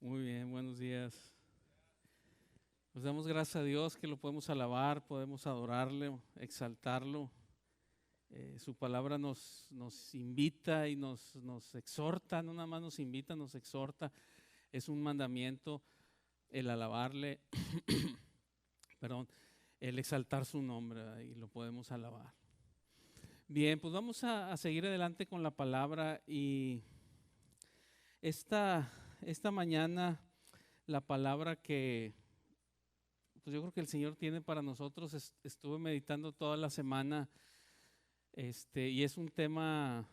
Muy bien, buenos días. Pues damos gracias a Dios que lo podemos alabar, podemos adorarle, exaltarlo. Su palabra nos invita y nos exhorta, no nada más nos invita, nos exhorta. Es un mandamiento el alabarle, perdón, el exaltar su nombre, ¿verdad? Y lo podemos alabar. Bien, pues vamos a seguir adelante con la palabra y esta mañana la palabra que pues yo creo que el Señor tiene para nosotros, estuve meditando toda la semana, y es un tema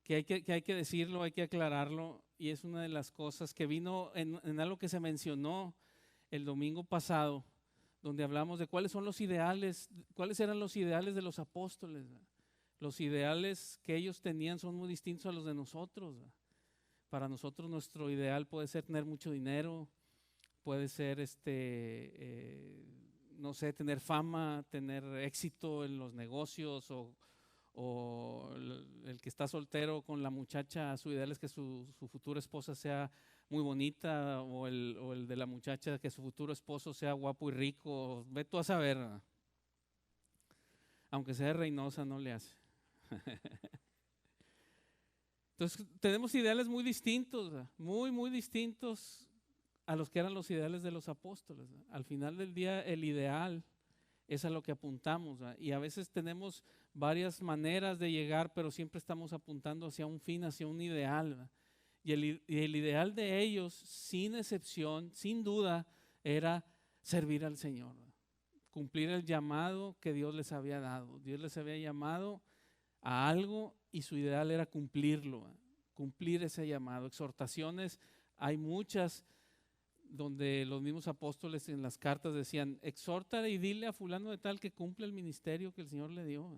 que hay que decirlo, hay que aclararlo, y es una de las cosas que vino en algo que se mencionó el domingo pasado, donde hablamos de cuáles son los ideales, cuáles eran los ideales de los apóstoles, ¿verdad? Los ideales que ellos tenían son muy distintos a los de nosotros, ¿verdad? Para nosotros nuestro ideal puede ser tener mucho dinero, puede ser no sé, tener fama, tener éxito en los negocios o el que está soltero con la muchacha, su ideal es que su futura esposa sea muy bonita o el de la muchacha que su futuro esposo sea guapo y rico, ve tú a saber, aunque sea de Reynosa no le hace. Entonces tenemos ideales muy distintos, muy distintos a los que eran los ideales de los apóstoles. Al final del día el ideal es a lo que apuntamos, ¿verdad? Y a veces tenemos varias maneras de llegar, pero siempre estamos apuntando hacia un fin, hacia un ideal, ¿verdad? Y el ideal de ellos, sin excepción, sin duda, era servir al Señor, ¿verdad? Cumplir el llamado que Dios les había dado. Dios les había llamado a algo y su ideal era cumplirlo, ¿verdad? Cumplir ese llamado. Exhortaciones, hay muchas donde los mismos apóstoles en las cartas decían, exhorta y dile a fulano de tal que cumple el ministerio que el Señor le dio.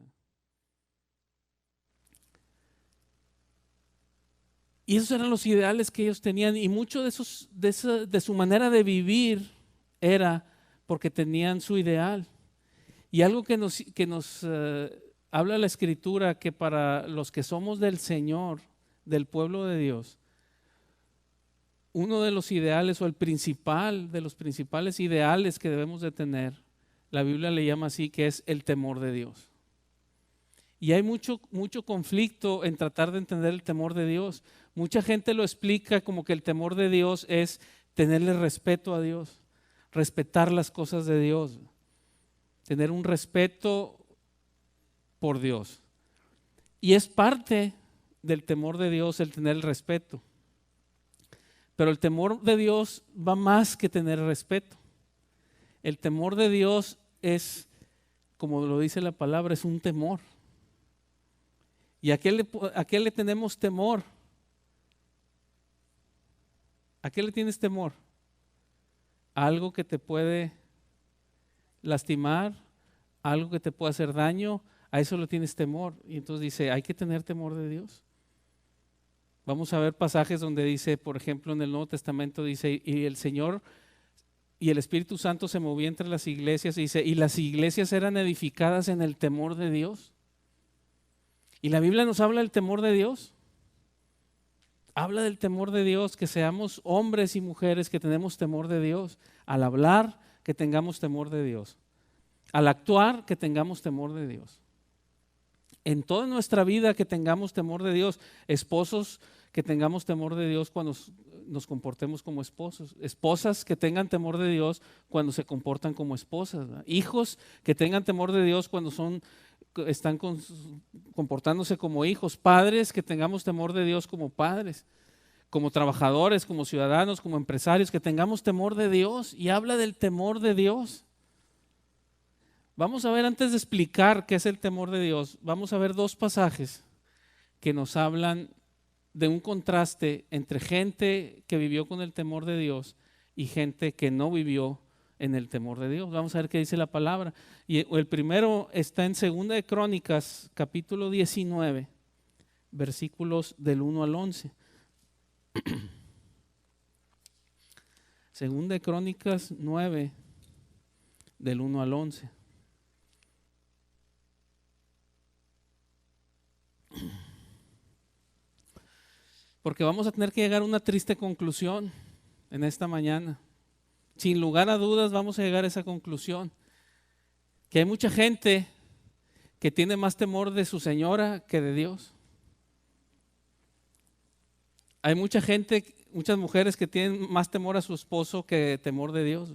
Y esos eran los ideales que ellos tenían y mucho de su manera de vivir era porque tenían su ideal. Y algo que nos habla la Escritura, que para los que somos del Señor, del pueblo de Dios, uno de los ideales o el principal de los principales ideales que debemos de tener, la Biblia le llama así, que es el temor de Dios. Y hay mucho conflicto en tratar de entender el temor de Dios. Mucha gente lo explica como que el temor de Dios es tenerle respeto a Dios, respetar las cosas de Dios, tener un respeto por Dios. Y es parte del temor de Dios el tener el respeto. Pero el temor de Dios va más que tener respeto. El temor de Dios es, como lo dice la palabra, es un temor. ¿Y a qué le tenemos temor? ¿A qué le tienes temor? Algo que te puede lastimar, algo que te puede hacer daño, a eso le tienes temor. Y entonces dice, hay que tener temor de Dios. Vamos a ver pasajes donde dice, por ejemplo, en el Nuevo Testamento dice, y el Señor y el Espíritu Santo se movía entre las iglesias y dice, y las iglesias eran edificadas en el temor de Dios. Y la Biblia nos habla del temor de Dios. Habla del temor de Dios, que seamos hombres y mujeres que tenemos temor de Dios. Al hablar, que tengamos temor de Dios. Al actuar, que tengamos temor de Dios. En toda nuestra vida, que tengamos temor de Dios. Esposos, que tengamos temor de Dios cuando nos comportemos como esposos. Esposas, que tengan temor de Dios cuando se comportan como esposas, ¿verdad? Hijos, que tengan temor de Dios cuando están comportándose como hijos. Padres, que tengamos temor de Dios como padres. Como trabajadores, como ciudadanos, como empresarios, que tengamos temor de Dios. Y habla del temor de Dios. Vamos a ver, antes de explicar qué es el temor de Dios, vamos a ver dos pasajes que nos hablan de un contraste entre gente que vivió con el temor de Dios y gente que no vivió en el temor de Dios. Vamos a ver qué dice la palabra. Y el primero está en 2 Crónicas, capítulo 19, versículos del 1 al 11. 2 Crónicas 9, del 1 al 11. Porque vamos a tener que llegar a una triste conclusión en esta mañana. Sin lugar a dudas vamos a llegar a esa conclusión. Que hay mucha gente que tiene más temor de su señora que de Dios. Hay mucha gente, muchas mujeres que tienen más temor a su esposo que temor de Dios.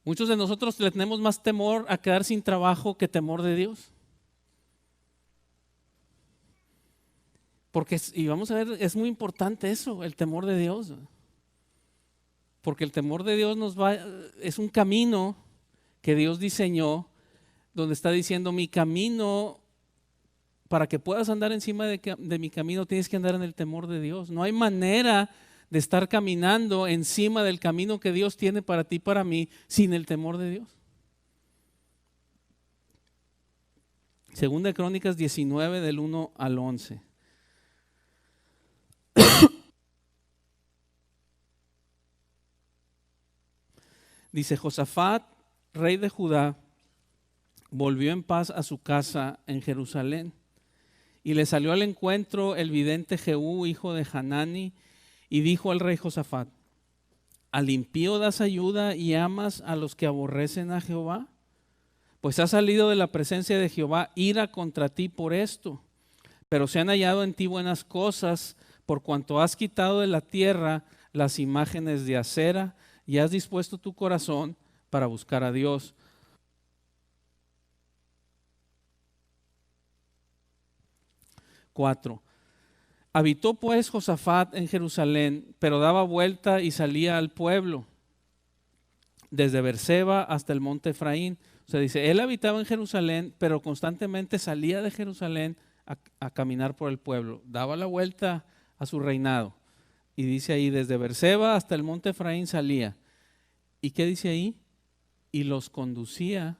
Muchos de nosotros le tenemos más temor a quedar sin trabajo que temor de Dios. Porque, y vamos a ver, es muy importante eso, el temor de Dios. Porque el temor de Dios es un camino que Dios diseñó, donde está diciendo: mi camino, para que puedas andar encima de mi camino, tienes que andar en el temor de Dios. No hay manera de estar caminando encima del camino que Dios tiene para ti y para mí sin el temor de Dios. Segunda de Crónicas 19 del 1 al 11. Dice: Josafat, rey de Judá, volvió en paz a su casa en Jerusalén, y le salió al encuentro el vidente Jehú, hijo de Hanani, y dijo al rey Josafat: ¿al impío das ayuda y amas a los que aborrecen a Jehová? Pues ha salido de la presencia de Jehová ira contra ti por esto, pero se han hallado en ti buenas cosas, por cuanto has quitado de la tierra las imágenes de acera y has dispuesto tu corazón para buscar a Dios. 4. Habitó pues Josafat en Jerusalén, pero daba vuelta y salía al pueblo, desde Berseba hasta el monte Efraín. O sea, dice, él habitaba en Jerusalén, pero constantemente salía de Jerusalén a caminar por el pueblo. Daba la vuelta a su reinado. Y dice ahí, desde Berseba hasta el monte Efraín salía. ¿Y qué dice ahí? Y los conducía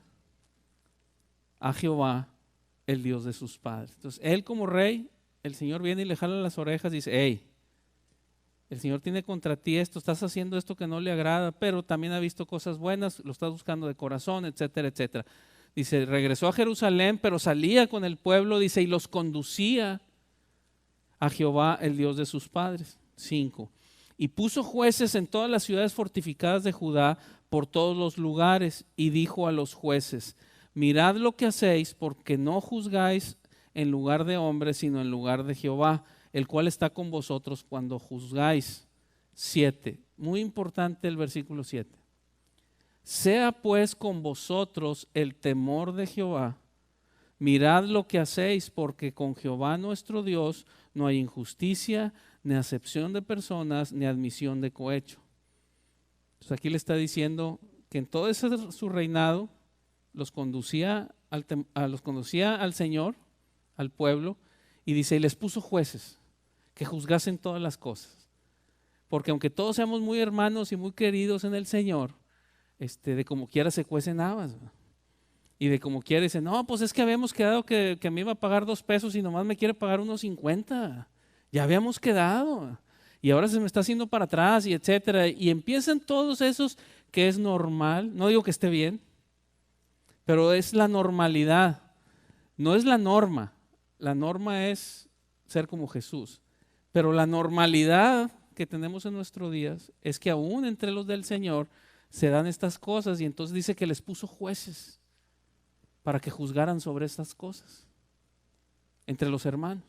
a Jehová, el Dios de sus padres. Entonces, él como rey, el Señor viene y le jala las orejas y dice: hey, el Señor tiene contra ti esto, estás haciendo esto que no le agrada, pero también ha visto cosas buenas, lo estás buscando de corazón, etcétera, etcétera. Dice, regresó a Jerusalén, pero salía con el pueblo, dice, y los conducía a Jehová, el Dios de sus padres. 5. Y puso jueces en todas las ciudades fortificadas de Judá, por todos los lugares, y dijo a los jueces: mirad lo que hacéis, porque no juzgáis en lugar de hombres, sino en lugar de Jehová, el cual está con vosotros cuando juzgáis. 7. Muy importante el versículo 7. Sea pues con vosotros el temor de Jehová. Mirad lo que hacéis, porque con Jehová nuestro Dios no hay injusticia, ni acepción de personas, ni admisión de cohecho. Entonces aquí le está diciendo que en todo ese su reinado los conducía al Señor, al pueblo, y dice, y les puso jueces que juzgasen todas las cosas. Porque aunque todos seamos muy hermanos y muy queridos en el Señor, de como quiera se cuecen habas, ¿no? Y de como quiera dicen, no, pues es que habíamos quedado que me iba a pagar 2 pesos y nomás me quiere pagar unos 50. Ya habíamos quedado. Y ahora se me está haciendo para atrás y etcétera. Y empiezan todos esos que es normal. No digo que esté bien, pero es la normalidad. No es la norma. La norma es ser como Jesús. Pero la normalidad que tenemos en nuestros días es que aún entre los del Señor se dan estas cosas, y entonces dice que les puso jueces para que juzgaran sobre estas cosas entre los hermanos.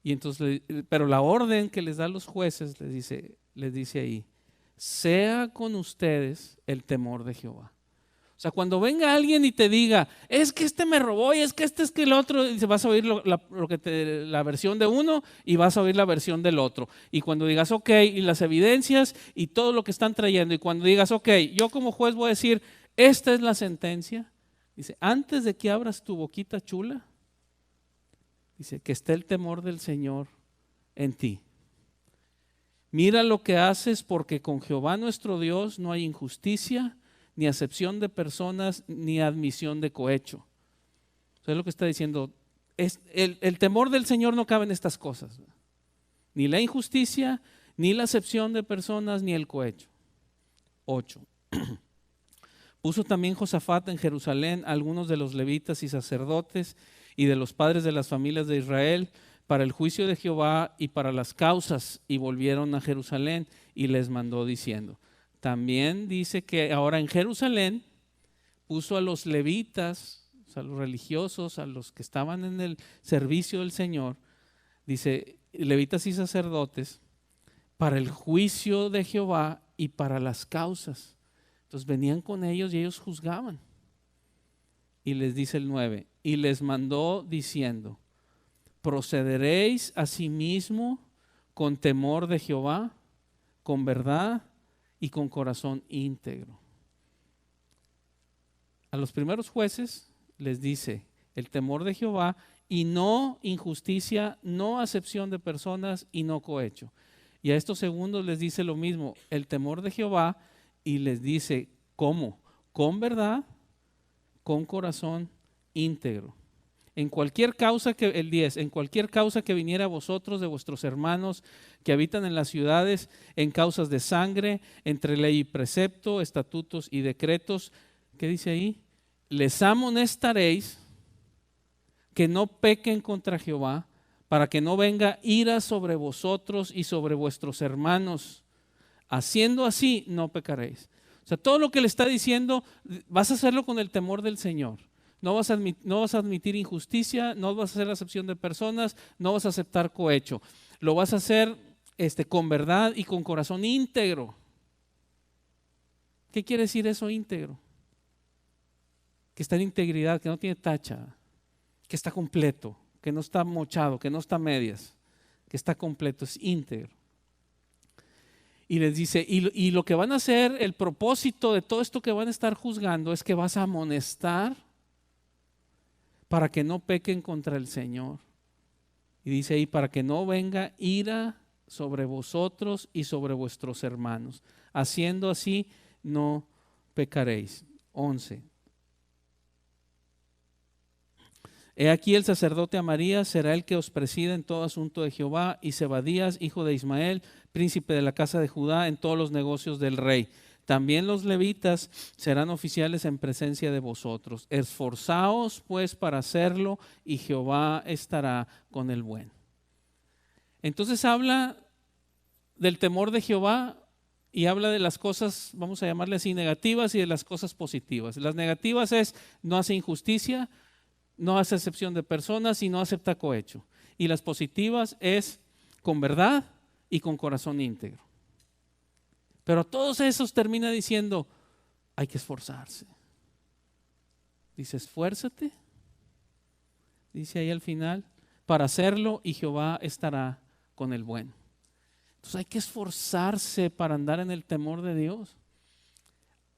Y entonces, pero la orden que les da a los jueces les dice ahí: sea con ustedes el temor de Jehová. O sea, cuando venga alguien y te diga, es que este me robó y es que es que el otro, y vas a oír la versión de uno y vas a oír la versión del otro. Y cuando digas, ok, y las evidencias y todo lo que están trayendo, y cuando digas, ok, yo como juez voy a decir, esta es la sentencia, dice, antes de que abras tu boquita chula, dice, que esté el temor del Señor en ti. Mira lo que haces, porque con Jehová nuestro Dios no hay injusticia, ni acepción de personas, ni admisión de cohecho. Eso es lo que está diciendo. El temor del Señor no cabe en estas cosas. Ni la injusticia, ni la acepción de personas, ni el cohecho. 8. Puso también Josafat en Jerusalén algunos de los levitas y sacerdotes y de los padres de las familias de Israel, para el juicio de Jehová y para las causas, y volvieron a Jerusalén, y les mandó diciendo. También dice que ahora en Jerusalén puso a los levitas, a los religiosos, a los que estaban en el servicio del Señor, dice, levitas y sacerdotes, para el juicio de Jehová y para las causas. Entonces venían con ellos y ellos juzgaban. Y les dice el 9, y les mandó diciendo, procederéis asimismo con temor de Jehová, con verdad y con corazón íntegro. A los primeros jueces les dice el temor de Jehová y no injusticia, no acepción de personas y no cohecho. Y a estos segundos les dice lo mismo, el temor de Jehová, y les dice, ¿cómo? Con verdad, con corazón íntegro. En cualquier causa el 10, en cualquier causa que viniera a vosotros de vuestros hermanos que habitan en las ciudades, en causas de sangre, entre ley y precepto, estatutos y decretos, ¿qué dice ahí? Les amonestaréis que no pequen contra Jehová, para que no venga ira sobre vosotros y sobre vuestros hermanos. Haciendo así, no pecaréis. O sea, todo lo que le está diciendo, vas a hacerlo con el temor del Señor. No vas a admitir injusticia, no vas a hacer acepción de personas, no vas a aceptar cohecho. Lo vas a hacer con verdad y con corazón íntegro. ¿Qué quiere decir eso, íntegro? Que está en integridad, que no tiene tacha, que está completo, que no está mochado, que no está a medias, que está completo, es íntegro. Y les dice, y lo que van a hacer, el propósito de todo esto que van a estar juzgando es que vas a amonestar para que no pequen contra el Señor. Y dice ahí, para que no venga ira sobre vosotros y sobre vuestros hermanos. Haciendo así, no pecaréis. 11. He aquí el sacerdote Amarías será el que os presida en todo asunto de Jehová, y Zebadías, hijo de Ismael, príncipe de la casa de Judá, en todos los negocios del rey. También los levitas serán oficiales en presencia de vosotros. Esforzaos pues para hacerlo, y Jehová estará con el buen. Entonces habla del temor de Jehová y habla de las cosas, vamos a llamarle así, negativas, y de las cosas positivas. Las negativas es, no hace injusticia, no hace excepción de personas y no acepta cohecho. Y las positivas es con verdad y con corazón íntegro. Pero a todos esos termina diciendo, hay que esforzarse. Dice, esfuérzate, dice ahí al final, para hacerlo, y Jehová estará con el bueno. Entonces hay que esforzarse para andar en el temor de Dios.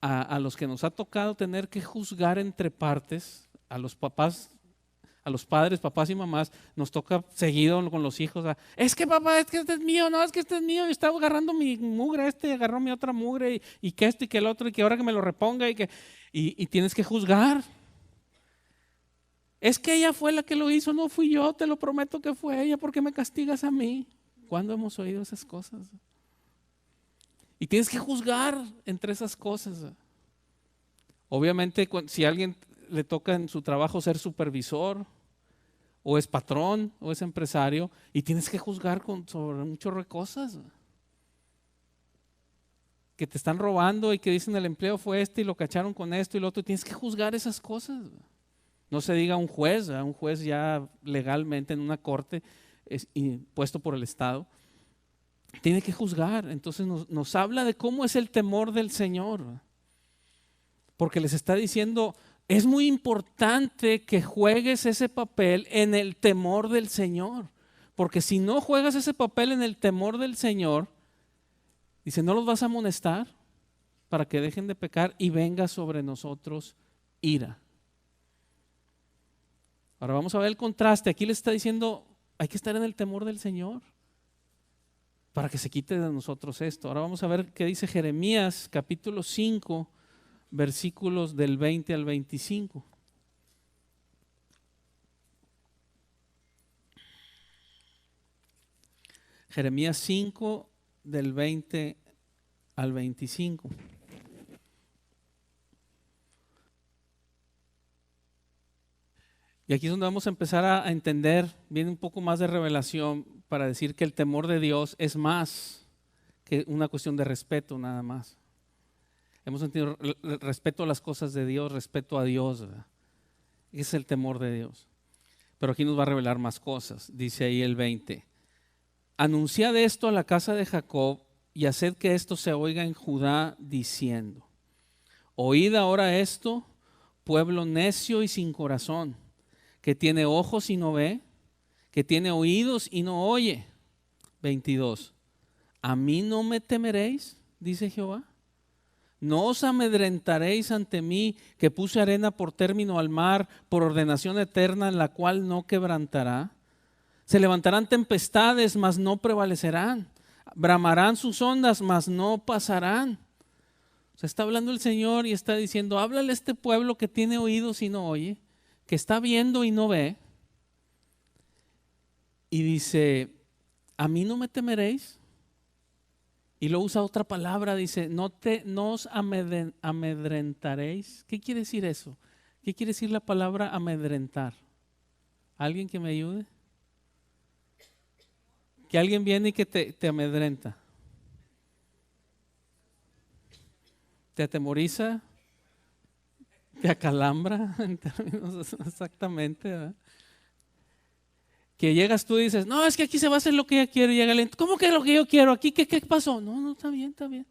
A los que nos ha tocado tener que juzgar entre partes, a los papás, a los padres, papás y mamás, nos toca seguido con los hijos. Es que papá, es que este es mío, no, es que este es mío, y estaba agarrando mi mugre, agarró mi otra mugre, y que esto y que el otro, y que ahora que me lo reponga, y tienes que juzgar. Es que ella fue la que lo hizo, no fui yo, te lo prometo que fue ella, ¿por qué me castigas a mí? ¿Cuándo hemos oído esas cosas? Y tienes que juzgar entre esas cosas. Obviamente, si a alguien le toca en su trabajo ser supervisor, o es patrón, o es empresario, y tienes que juzgar sobre un chorro de cosas. Que te están robando y que dicen el empleo fue este y lo cacharon con esto y lo otro, y tienes que juzgar esas cosas. No se diga un juez ya legalmente en una corte puesto por el Estado, tiene que juzgar. Entonces nos habla de cómo es el temor del Señor, porque les está diciendo, es muy importante que juegues ese papel en el temor del Señor, porque si no juegas ese papel en el temor del Señor, dice, no los vas a amonestar para que dejen de pecar y venga sobre nosotros ira. Ahora vamos a ver el contraste. Aquí les está diciendo, hay que estar en el temor del Señor para que se quite de nosotros esto. Ahora vamos a ver qué dice Jeremías capítulo 5, versículos del 20 al 25. Jeremías 5, del 20 al 25. Y aquí es donde vamos a empezar a entender, viene un poco más de revelación para decir que el temor de Dios es más que una cuestión de respeto nada más. Hemos sentido respeto a las cosas de Dios, respeto a Dios, ¿verdad? Ese es el temor de Dios. Pero aquí nos va a revelar más cosas. Dice ahí el 20. Anunciad esto a la casa de Jacob y haced que esto se oiga en Judá diciendo: oíd ahora esto, pueblo necio y sin corazón, que tiene ojos y no ve, que tiene oídos y no oye. 22. ¿A mí no me temeréis? Dice Jehová. ¿No os amedrentaréis ante mí, que puse arena por término al mar, por ordenación eterna, en la cual no quebrantará? Se levantarán tempestades, mas no prevalecerán. Bramarán sus ondas, mas no pasarán. O sea, está hablando el Señor y está diciendo: háblale a este pueblo que tiene oídos y no oye, que está viendo y no ve. Y dice: ¿a mí no me temeréis? Y luego usa otra palabra, dice: no os amedrentaréis. ¿Qué quiere decir eso? ¿Qué quiere decir la palabra amedrentar? ¿Alguien que me ayude? Que alguien viene y que te amedrenta. ¿Te atemoriza? ¿Te acalambra? En términos exactamente, ¿verdad? Que llegas tú y dices: no, es que aquí se va a hacer lo que ella quiere. Y llega el: ¿cómo que lo que yo quiero? ¿Aquí qué pasó? No, está bien, está bien.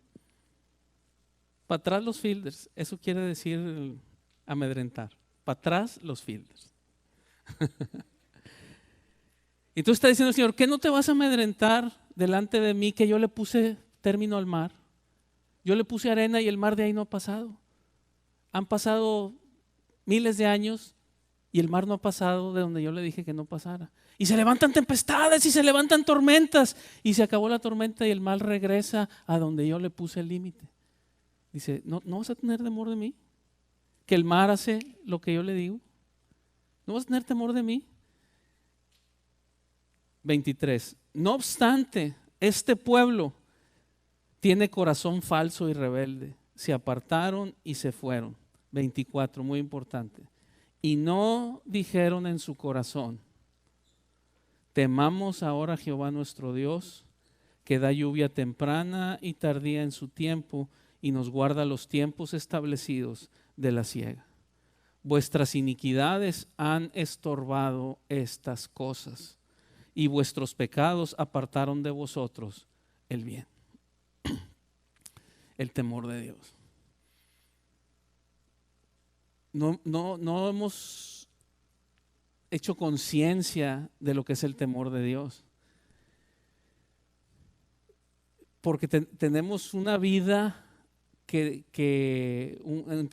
Para atrás los fielders. Eso quiere decir amedrentar. Para atrás los fielders. Y tú estás diciendo: Señor, ¿qué no te vas a amedrentar delante de mí, que yo le puse término al mar? Yo le puse arena y el mar de ahí no ha pasado. Han pasado miles de años y el mar no ha pasado de donde yo le dije que no pasara. Y se levantan tempestades y se levantan tormentas, y se acabó la tormenta y el mar regresa a donde yo le puse el límite. Dice: ¿no vas a tener temor de mí? ¿Que el mar hace lo que yo le digo? ¿No vas a tener temor de mí? 23. No obstante, este pueblo tiene corazón falso y rebelde. Se apartaron y se fueron. 24, muy importante. Y no dijeron en su corazón: temamos ahora a Jehová nuestro Dios, que da lluvia temprana y tardía en su tiempo, y nos guarda los tiempos establecidos de la siega. Vuestras iniquidades han estorbado estas cosas, y vuestros pecados apartaron de vosotros el bien. El temor de Dios. No hemos hecho conciencia de lo que es el temor de Dios. Porque tenemos una vida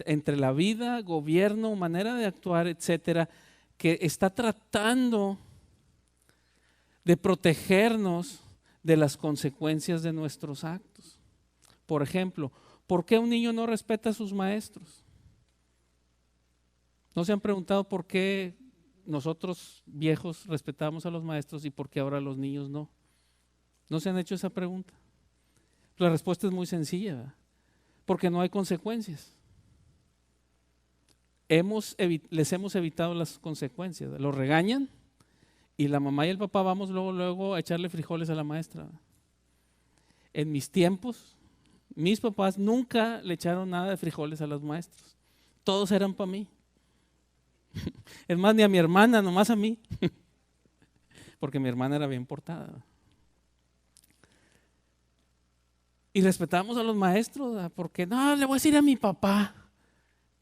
entre la vida, gobierno, manera de actuar, etcétera, que está tratando de protegernos de las consecuencias de nuestros actos. Por ejemplo, ¿por qué un niño no respeta a sus maestros? ¿No se han preguntado por qué nosotros viejos respetamos a los maestros y por qué ahora los niños no? ¿No se han hecho esa pregunta? La respuesta es muy sencilla, ¿verdad? Porque no hay consecuencias. Les hemos evitado las consecuencias. Los regañan y la mamá y el papá vamos luego a echarle frijoles a la maestra. En mis tiempos, mis papás nunca le echaron nada de frijoles a los maestros. Todos eran para mí. Es más, ni a mi hermana, nomás a mí. Porque mi hermana era bien portada. Y respetábamos a los maestros, porque no, le voy a decir a mi papá.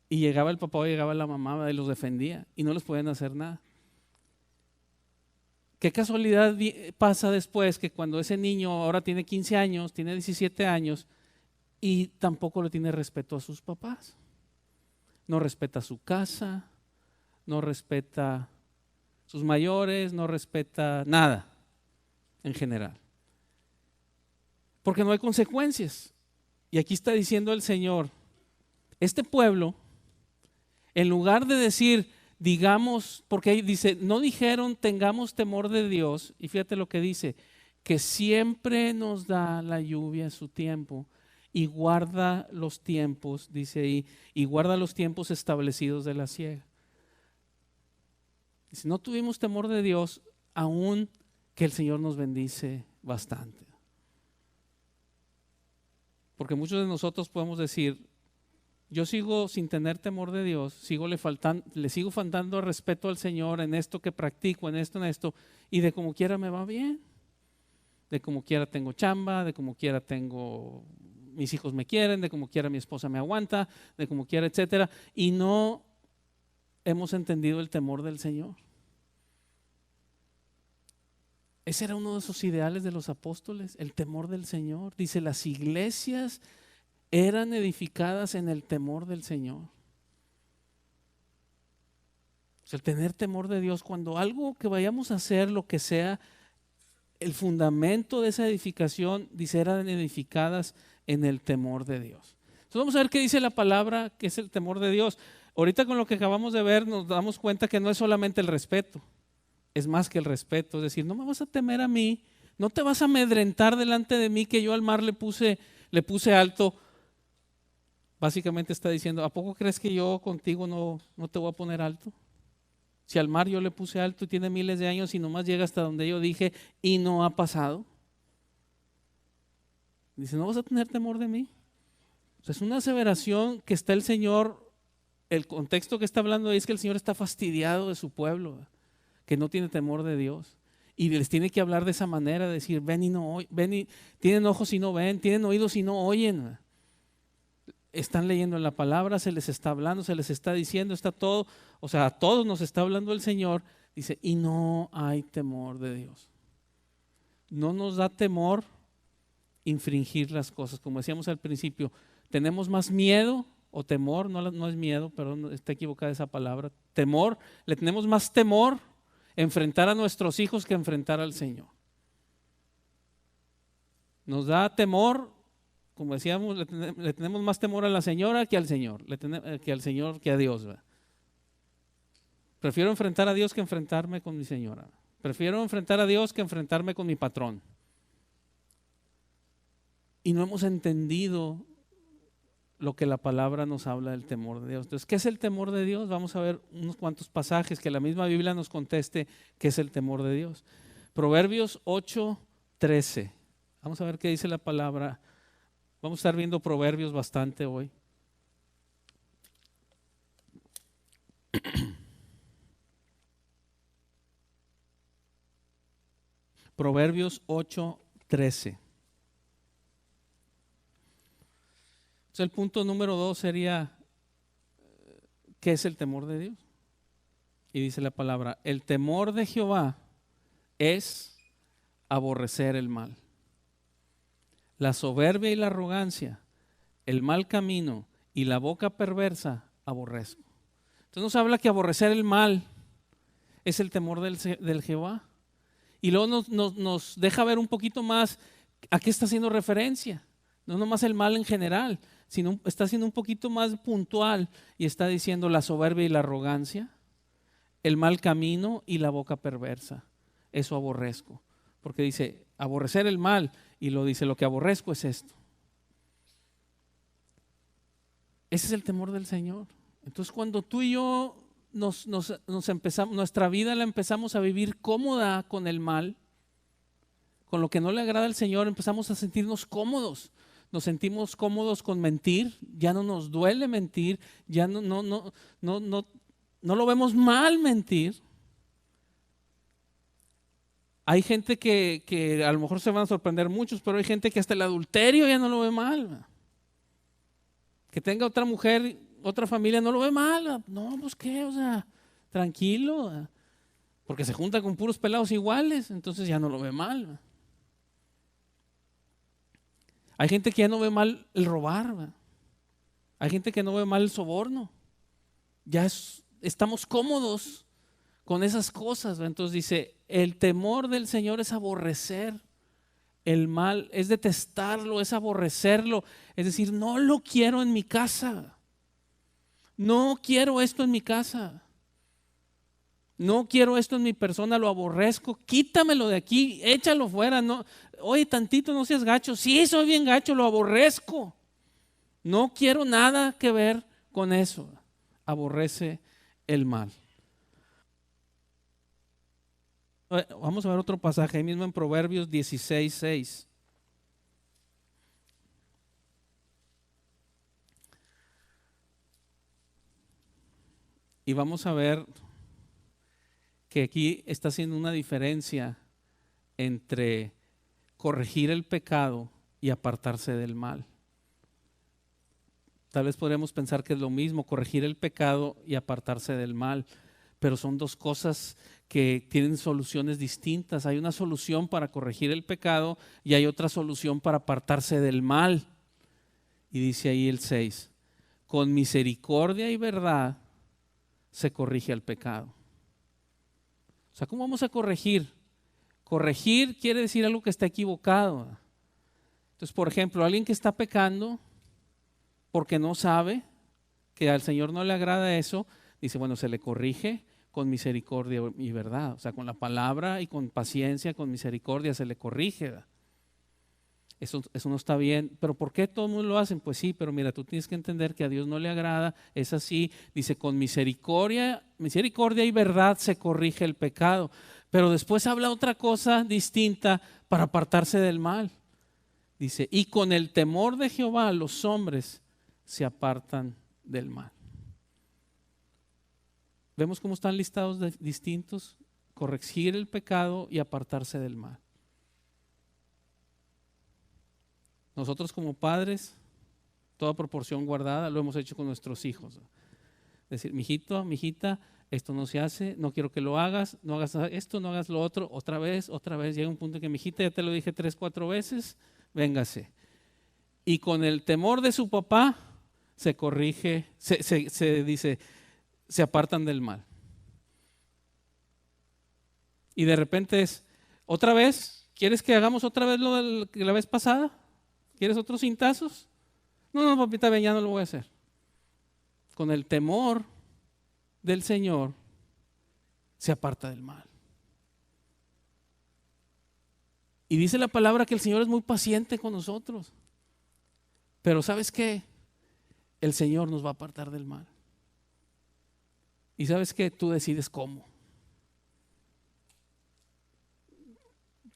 Y llegaba el papá o llegaba la mamá y los defendía y no les podían hacer nada. ¿Qué casualidad pasa después que cuando ese niño ahora tiene 15 años, tiene 17 años y tampoco le tiene respeto a sus papás? No respeta su casa, no respeta sus mayores, no respeta nada en general. Porque no hay consecuencias. Y aquí está diciendo el Señor: este pueblo, en lugar de decir, digamos, porque ahí dice, no dijeron tengamos temor de Dios, y fíjate lo que dice, que siempre nos da la lluvia a su tiempo y guarda los tiempos, dice ahí, y guarda los tiempos establecidos de la siega. Si no tuvimos temor de Dios, aún que el Señor nos bendice bastante. Porque muchos de nosotros podemos decir, yo sigo sin tener temor de Dios, le sigo faltando respeto al Señor en esto que practico, en esto, y de como quiera me va bien. De como quiera tengo chamba, de como quiera mis hijos me quieren, de como quiera mi esposa me aguanta, de como quiera, etcétera. Y no hemos entendido el temor del Señor. Ese era uno de esos ideales de los apóstoles, el temor del Señor. Dice, las iglesias eran edificadas en el temor del Señor. O sea, el tener temor de Dios, cuando algo que vayamos a hacer, lo que sea, el fundamento de esa edificación, dice, eran edificadas en el temor de Dios. Entonces vamos a ver qué dice la palabra, que es el temor de Dios. Ahorita con lo que acabamos de ver nos damos cuenta que no es solamente el respeto, es más que el respeto. Es decir, no me vas a temer a mí, no te vas a amedrentar delante de mí que yo al mar le puse alto. Básicamente está diciendo, ¿a poco crees que yo contigo no te voy a poner alto? Si al mar yo le puse alto y tiene miles de años y nomás llega hasta donde yo dije y no ha pasado. Dice, ¿no vas a tener temor de mí? O sea, es una aseveración que está el Señor, el contexto que está hablando ahí es que el Señor está fastidiado de su pueblo, que no tiene temor de Dios. Y les tiene que hablar de esa manera, decir, ven y tienen ojos y no ven, tienen oídos y no oyen. Están leyendo en la palabra, se les está hablando, se les está diciendo, está todo, o sea, a todos nos está hablando el Señor, dice, y no hay temor de Dios. No nos da temor infringir las cosas, como decíamos al principio, tenemos más miedo o temor, no es miedo, perdón, está equivocada esa palabra, temor, le tenemos más temor enfrentar a nuestros hijos que enfrentar al Señor. Nos da temor, como decíamos, le tenemos más temor a la señora que al Señor, que a Dios. ¿Verdad? Prefiero enfrentar a Dios que enfrentarme con mi señora. Prefiero enfrentar a Dios que enfrentarme con mi patrón. Y no hemos entendido lo que la palabra nos habla del temor de Dios. Entonces, ¿qué es el temor de Dios? Vamos a ver unos cuantos pasajes que la misma Biblia nos conteste qué es el temor de Dios. Proverbios 8:13. Vamos a ver qué dice la palabra. Vamos a estar viendo Proverbios bastante hoy. Proverbios 8:13. Entonces, el punto número 2 sería, ¿qué es el temor de Dios? Y dice la palabra, el temor de Jehová es aborrecer el mal. La soberbia y la arrogancia, el mal camino y la boca perversa aborrezco. Entonces nos habla que aborrecer el mal es el temor del Jehová. Y luego nos deja ver un poquito más a qué está haciendo referencia. No nomás el mal en general, sino está siendo un poquito más puntual y está diciendo la soberbia y la arrogancia, el mal camino y la boca perversa. Eso aborrezco. Porque dice aborrecer el mal y lo dice lo que aborrezco es esto. Ese es el temor del Señor. Entonces cuando tú y yo nos empezamos, nuestra vida la empezamos a vivir cómoda con el mal, con lo que no le agrada al Señor, empezamos a sentirnos cómodos. Nos sentimos cómodos con mentir, ya no nos duele mentir, ya no lo vemos mal mentir. Hay gente que a lo mejor se van a sorprender muchos, pero hay gente que hasta el adulterio ya no lo ve mal. Que tenga otra mujer, otra familia, no lo ve mal. No, pues qué, o sea, tranquilo. Porque se junta con puros pelados iguales, entonces ya no lo ve mal. Hay gente que ya no ve mal el robar. Hay gente que no ve mal el soborno. Ya estamos cómodos con esas cosas. Entonces dice, el temor del Señor es aborrecer el mal, es detestarlo, es aborrecerlo. Es decir, no lo quiero en mi casa. No quiero esto en mi casa. No quiero esto en mi persona, lo aborrezco. Quítamelo de aquí, échalo fuera. No, oye, tantito, no seas gacho. Sí, soy bien gacho, lo aborrezco. No quiero nada que ver con eso. Aborrece el mal. Vamos a ver otro pasaje ahí mismo en Proverbios 16:6. Y vamos a ver que aquí está haciendo una diferencia entre corregir el pecado y apartarse del mal. Tal vez podríamos pensar que es lo mismo, corregir el pecado y apartarse del mal, pero son dos cosas que tienen soluciones distintas. Hay una solución para corregir el pecado y hay otra solución para apartarse del mal. Y dice ahí el 6, con misericordia y verdad se corrige el pecado. O sea, ¿cómo vamos a corregir? Corregir quiere decir algo que está equivocado. Entonces, por ejemplo, alguien que está pecando porque no sabe, que al Señor no le agrada eso, dice, bueno, se le corrige con misericordia y verdad. O sea, con la palabra y con paciencia, con misericordia se le corrige. Eso no está bien. ¿Pero por qué todo el mundo lo hace? Pues sí, pero mira, tú tienes que entender que a Dios no le agrada. Es así, dice, con misericordia y verdad se corrige el pecado. Pero después habla otra cosa distinta para apartarse del mal. Dice, y con el temor de Jehová los hombres se apartan del mal. ¿Vemos cómo están listados distintos? Corregir el pecado y apartarse del mal. Nosotros como padres, toda proporción guardada, lo hemos hecho con nuestros hijos. Decir, mijito, mijita, esto no se hace, no quiero que lo hagas, no hagas esto, no hagas lo otro, otra vez. Llega un punto en que, mijita, ya te lo dije 3, 4 veces, véngase. Y con el temor de su papá, se corrige, se dice, se apartan del mal. Y de repente es, ¿otra vez? ¿Quieres que hagamos otra vez lo de la vez pasada? ¿Quieres otros cintazos? No, papita, ven, ya no lo voy a hacer. Con el temor del Señor, se aparta del mal. Y dice la palabra que el Señor es muy paciente con nosotros. Pero ¿sabes qué? El Señor nos va a apartar del mal. Y ¿sabes qué? Tú decides cómo.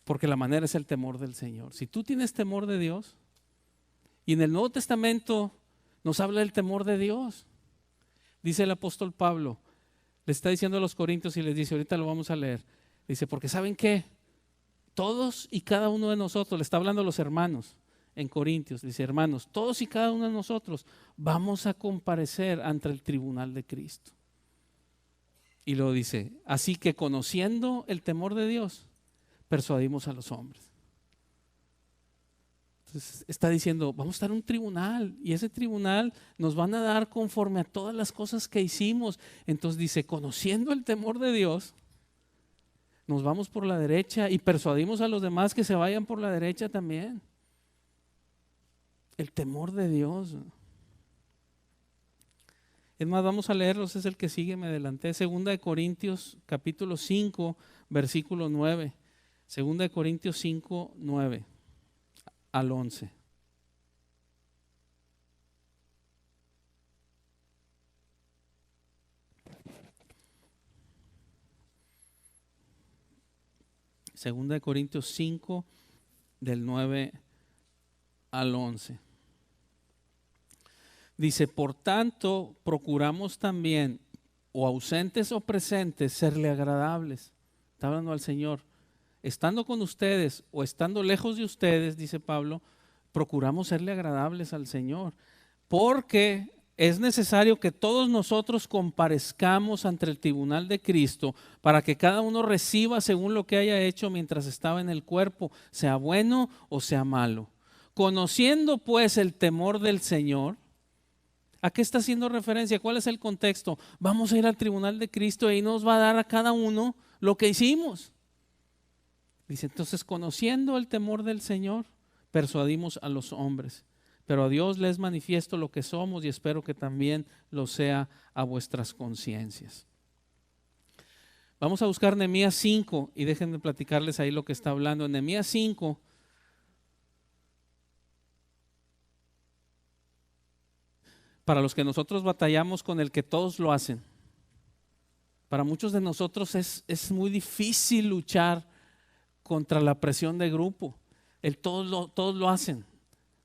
Porque la manera es el temor del Señor. Si tú tienes temor de Dios, y en el Nuevo Testamento nos habla del temor de Dios. Dice el apóstol Pablo, le está diciendo a los corintios y les dice, ahorita lo vamos a leer. Dice, porque ¿saben qué? Todos y cada uno de nosotros, le está hablando a los hermanos en Corintios, dice, hermanos, todos y cada uno de nosotros vamos a comparecer ante el tribunal de Cristo. Y luego dice, así que conociendo el temor de Dios, persuadimos a los hombres. Entonces está diciendo, vamos a estar en un tribunal y ese tribunal nos van a dar conforme a todas las cosas que hicimos. Entonces dice, conociendo el temor de Dios, nos vamos por la derecha y persuadimos a los demás que se vayan por la derecha también. El temor de Dios. Es más, vamos a leerlos, es el que sigue, me adelanté. 2 Corintios capítulo 5, versículo 9. 2 Corintios 5, 9 al 11. Segunda de Corintios 5, del 9 al 11. Dice, por tanto, procuramos también, o ausentes o presentes, serle agradables. Está hablando al Señor. Estando con ustedes o estando lejos de ustedes, dice Pablo, procuramos serle agradables al Señor. Porque es necesario que todos nosotros comparezcamos ante el tribunal de Cristo para que cada uno reciba según lo que haya hecho mientras estaba en el cuerpo, sea bueno o sea malo. Conociendo pues el temor del Señor, ¿a qué está haciendo referencia? ¿Cuál es el contexto? Vamos a ir al tribunal de Cristo y nos va a dar a cada uno lo que hicimos. Dice, entonces conociendo el temor del Señor, persuadimos a los hombres. Pero a Dios les manifiesto lo que somos y espero que también lo sea a vuestras conciencias. Vamos a buscar Nehemías 5 y déjenme platicarles ahí lo que está hablando. En Nehemías 5, para los que nosotros batallamos con el que todos lo hacen, Para muchos de nosotros es muy difícil luchar contra la presión de grupo. Todos lo hacen.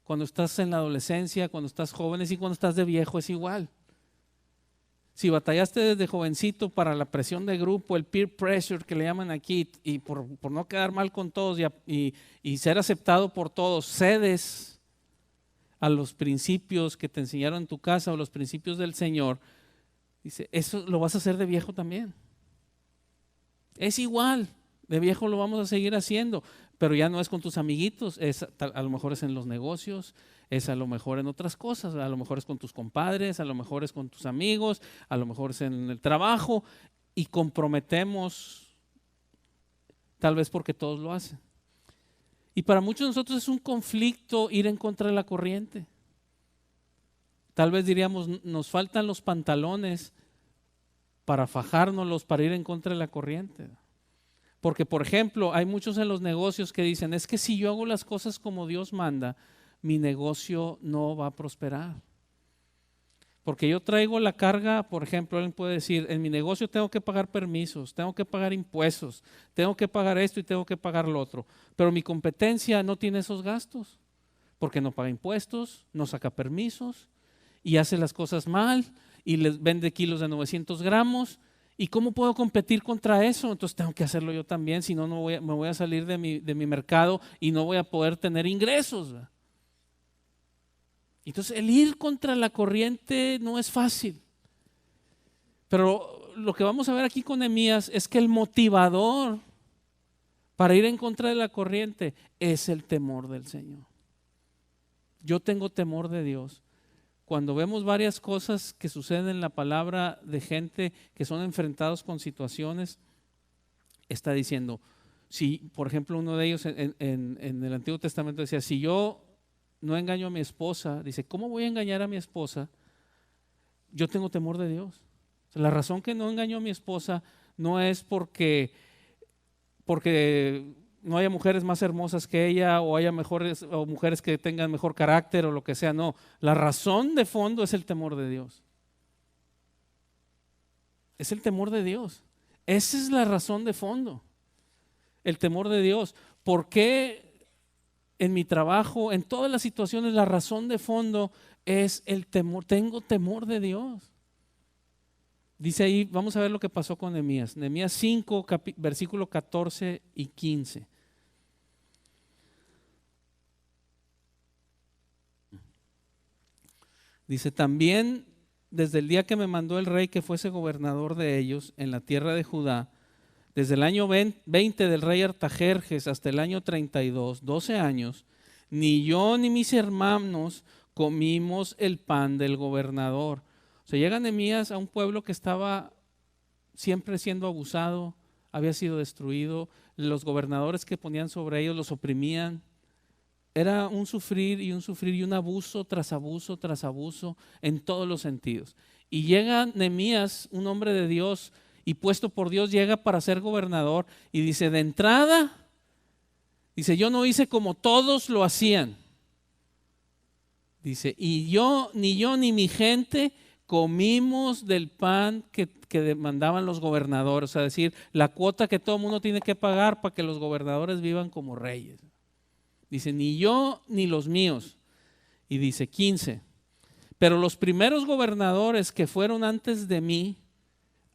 Cuando estás en la adolescencia, cuando estás jóvenes y cuando estás de viejo es igual. Si batallaste desde jovencito para la presión de grupo, el peer pressure que le llaman aquí, y por no quedar mal con todos y ser aceptado por todos, cedes a los principios que te enseñaron en tu casa o los principios del Señor, dice, eso lo vas a hacer de viejo también. Es igual, de viejo lo vamos a seguir haciendo, pero ya no es con tus amiguitos, a lo mejor es en los negocios, es a lo mejor en otras cosas, a lo mejor es con tus compadres, a lo mejor es con tus amigos, a lo mejor es en el trabajo, y comprometemos, tal vez porque todos lo hacen. Y para muchos de nosotros es un conflicto ir en contra de la corriente. Tal vez diríamos, nos faltan los pantalones para fajárnoslos, para ir en contra de la corriente. Porque, por ejemplo, hay muchos en los negocios que dicen, es que si yo hago las cosas como Dios manda, mi negocio no va a prosperar. Porque yo traigo la carga, por ejemplo, alguien puede decir, en mi negocio tengo que pagar permisos, tengo que pagar impuestos, tengo que pagar esto y tengo que pagar lo otro. Pero mi competencia no tiene esos gastos, porque no paga impuestos, no saca permisos y hace las cosas mal y les vende kilos de 900 gramos. ¿Y cómo puedo competir contra eso? Entonces tengo que hacerlo yo también, si no, me voy a salir de mi mercado y no voy a poder tener ingresos. Entonces el ir contra la corriente no es fácil. Pero lo que vamos a ver aquí con Nehemías es que el motivador para ir en contra de la corriente es el temor del Señor. Yo tengo temor de Dios. Cuando vemos varias cosas que suceden en la palabra de gente que son enfrentados con situaciones, está diciendo, si por ejemplo uno de ellos en el Antiguo Testamento decía, si yo no engaño a mi esposa, dice, ¿cómo voy a engañar a mi esposa? Yo tengo temor de Dios. O sea, la razón que no engaño a mi esposa no es porque no haya mujeres más hermosas que ella o haya mujeres que tengan mejor carácter o lo que sea, no. La razón de fondo es el temor de Dios. Es el temor de Dios. Esa es la razón de fondo. El temor de Dios. ¿Por qué en mi trabajo, en todas las situaciones, la razón de fondo es el temor? Tengo temor de Dios. Dice ahí, vamos a ver lo que pasó con Nehemías. Nehemías 5, versículo 14 y 15. Dice, también desde el día que me mandó el rey que fuese gobernador de ellos en la tierra de Judá, desde el año 20 del rey Artajerjes hasta el año 32, 12 años, ni yo ni mis hermanos comimos el pan del gobernador. O sea, llega Nehemías a un pueblo que estaba siempre siendo abusado, había sido destruido, los gobernadores que ponían sobre ellos los oprimían. Era un sufrir y un abuso tras abuso tras abuso en todos los sentidos. Y llega Nehemías, un hombre de Dios y puesto por Dios, llega para ser gobernador y dice, de entrada, dice, yo no hice como todos lo hacían. Dice, y ni yo ni mi gente comimos del pan que demandaban los gobernadores, o sea, decir, la cuota que todo el mundo tiene que pagar para que los gobernadores vivan como reyes. Dice, ni yo ni los míos. Y dice 15, pero los primeros gobernadores que fueron antes de mí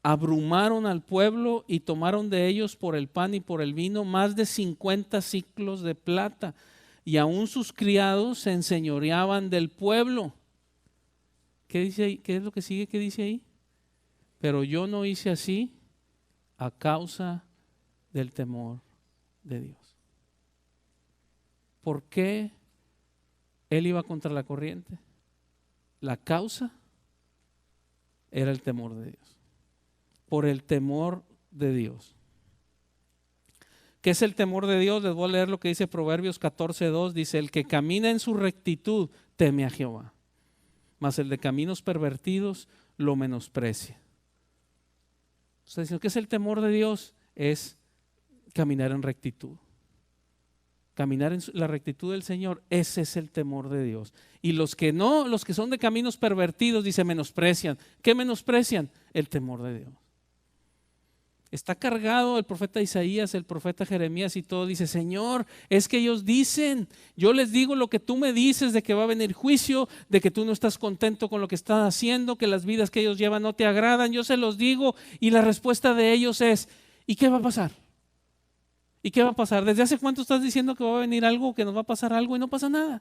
abrumaron al pueblo y tomaron de ellos por el pan y por el vino más de 50 siclos de plata, y aún sus criados se enseñoreaban del pueblo. ¿Qué dice ahí? ¿Qué es lo que sigue? ¿Qué dice ahí? Pero yo no hice así a causa del temor de Dios. ¿Por qué él iba contra la corriente? La causa era el temor de Dios. Por el temor de Dios. ¿Qué es el temor de Dios? Les voy a leer lo que dice Proverbios 14:2. Dice, el que camina en su rectitud teme a Jehová, mas el de caminos pervertidos lo menosprecia. O sea, ¿qué es el temor de Dios? Es caminar en rectitud. Caminar en la rectitud del Señor, ese es el temor de Dios. Y los que no, los que son de caminos pervertidos, dice, menosprecian. ¿Qué menosprecian? El temor de Dios. Está cargado el profeta Isaías, el profeta Jeremías y todo. Dice, Señor, es que ellos dicen, yo les digo lo que tú me dices de que va a venir juicio, de que tú no estás contento con lo que están haciendo, que las vidas que ellos llevan no te agradan. Yo se los digo y la respuesta de ellos es, ¿y qué va a pasar? ¿Y qué va a pasar? ¿Desde hace cuánto estás diciendo que va a venir algo, que nos va a pasar algo y no pasa nada?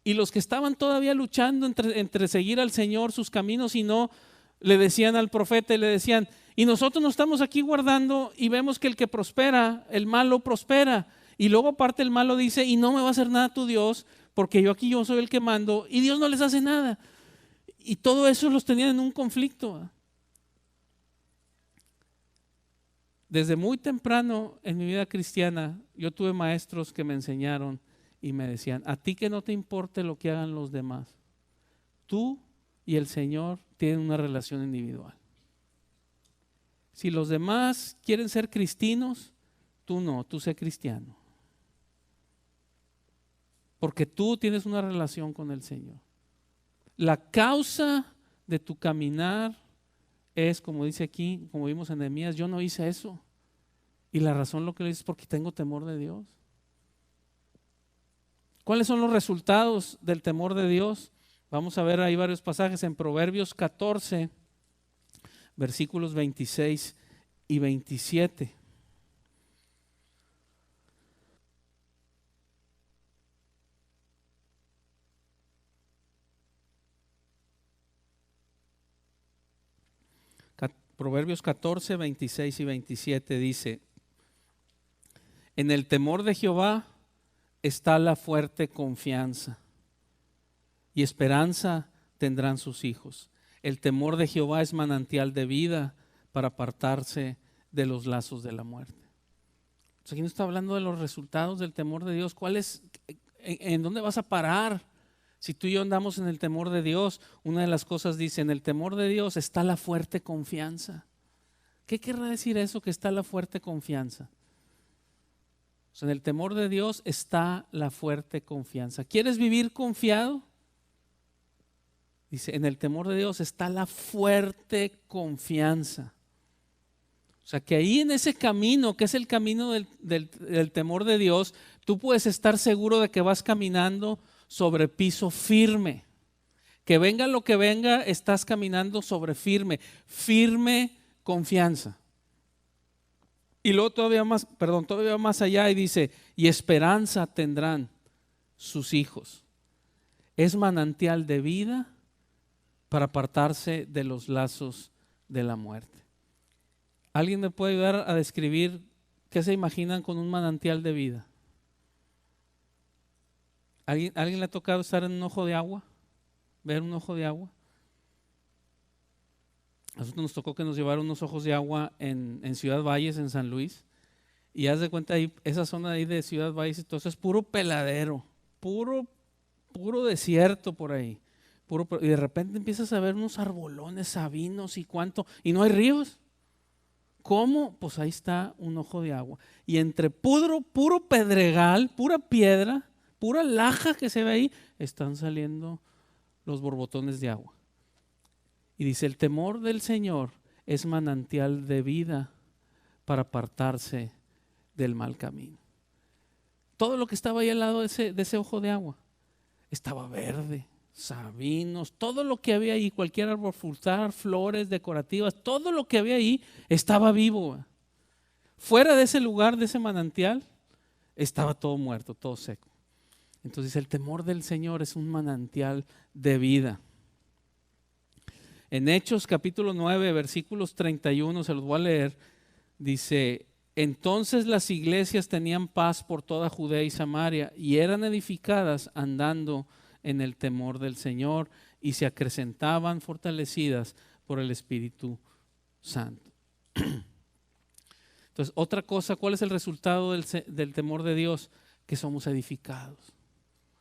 Y los que estaban todavía luchando entre seguir al Señor sus caminos y no, le decían al profeta y le decían, y nosotros nos estamos aquí guardando y vemos que el que prospera, el malo prospera. Y luego aparte el malo dice, y no me va a hacer nada tu Dios, porque yo soy el que mando, y Dios no les hace nada. Y todo eso los tenían en un conflicto. Desde muy temprano en mi vida cristiana, yo tuve maestros que me enseñaron y me decían, a ti que no te importe lo que hagan los demás, tú y el Señor tienen una relación individual. Si los demás quieren ser cristianos, tú no, tú sé cristiano. Porque tú tienes una relación con el Señor. La causa de tu caminar es, como dice aquí, como vimos en Nehemías, yo no hice eso. Y la razón lo que le dice es porque tengo temor de Dios. ¿Cuáles son los resultados del temor de Dios? Vamos a ver ahí varios pasajes en Proverbios 14, versículos 26 y 27. Proverbios 14, 26 y 27 dice, en el temor de Jehová está la fuerte confianza y esperanza tendrán sus hijos. El temor de Jehová es manantial de vida para apartarse de los lazos de la muerte. Aquí no está hablando de los resultados del temor de Dios. ¿Cuál es? ¿En dónde vas a parar? Si tú y yo andamos en el temor de Dios, una de las cosas dice, en el temor de Dios está la fuerte confianza. ¿Qué querrá decir eso, que está la fuerte confianza? O sea, en el temor de Dios está la fuerte confianza. ¿Quieres vivir confiado? Dice, en el temor de Dios está la fuerte confianza. O sea, que ahí en ese camino, que es el camino del temor de Dios, tú puedes estar seguro de que vas caminando sobre piso firme. Que venga lo que venga, estás caminando sobre firme confianza. Y luego todavía más allá y dice, y esperanza tendrán sus hijos. Es manantial de vida para apartarse de los lazos de la muerte. ¿Alguien me puede ayudar a describir qué se imaginan con un manantial de vida? ¿Alguien le ha tocado estar en un ojo de agua? ¿Ver un ojo de agua? A nosotros nos tocó que nos llevaron unos ojos de agua en Ciudad Valles, en San Luis. Y haz de cuenta ahí, esa zona ahí de Ciudad Valles, entonces es puro peladero, puro desierto por ahí. Y de repente empiezas a ver unos arbolones, sabinos y cuánto, y no hay ríos. ¿Cómo? Pues ahí está un ojo de agua. Y entre puro pedregal, pura piedra, pura laja que se ve ahí, están saliendo los borbotones de agua. Y dice, el temor del Señor es manantial de vida para apartarse del mal camino. Todo lo que estaba ahí al lado de ese ojo de agua estaba verde, sabinos, todo lo que había ahí, cualquier árbol frutal, flores decorativas, todo lo que había ahí estaba vivo. Fuera de ese lugar, de ese manantial, estaba todo muerto, todo seco. Entonces el temor del Señor es un manantial de vida. En Hechos capítulo 9, versículos 31, se los voy a leer, dice, entonces las iglesias tenían paz por toda Judea y Samaria y eran edificadas andando en el temor del Señor y se acrecentaban fortalecidas por el Espíritu Santo. Entonces, otra cosa, ¿cuál es el resultado del temor de Dios? Que somos edificados.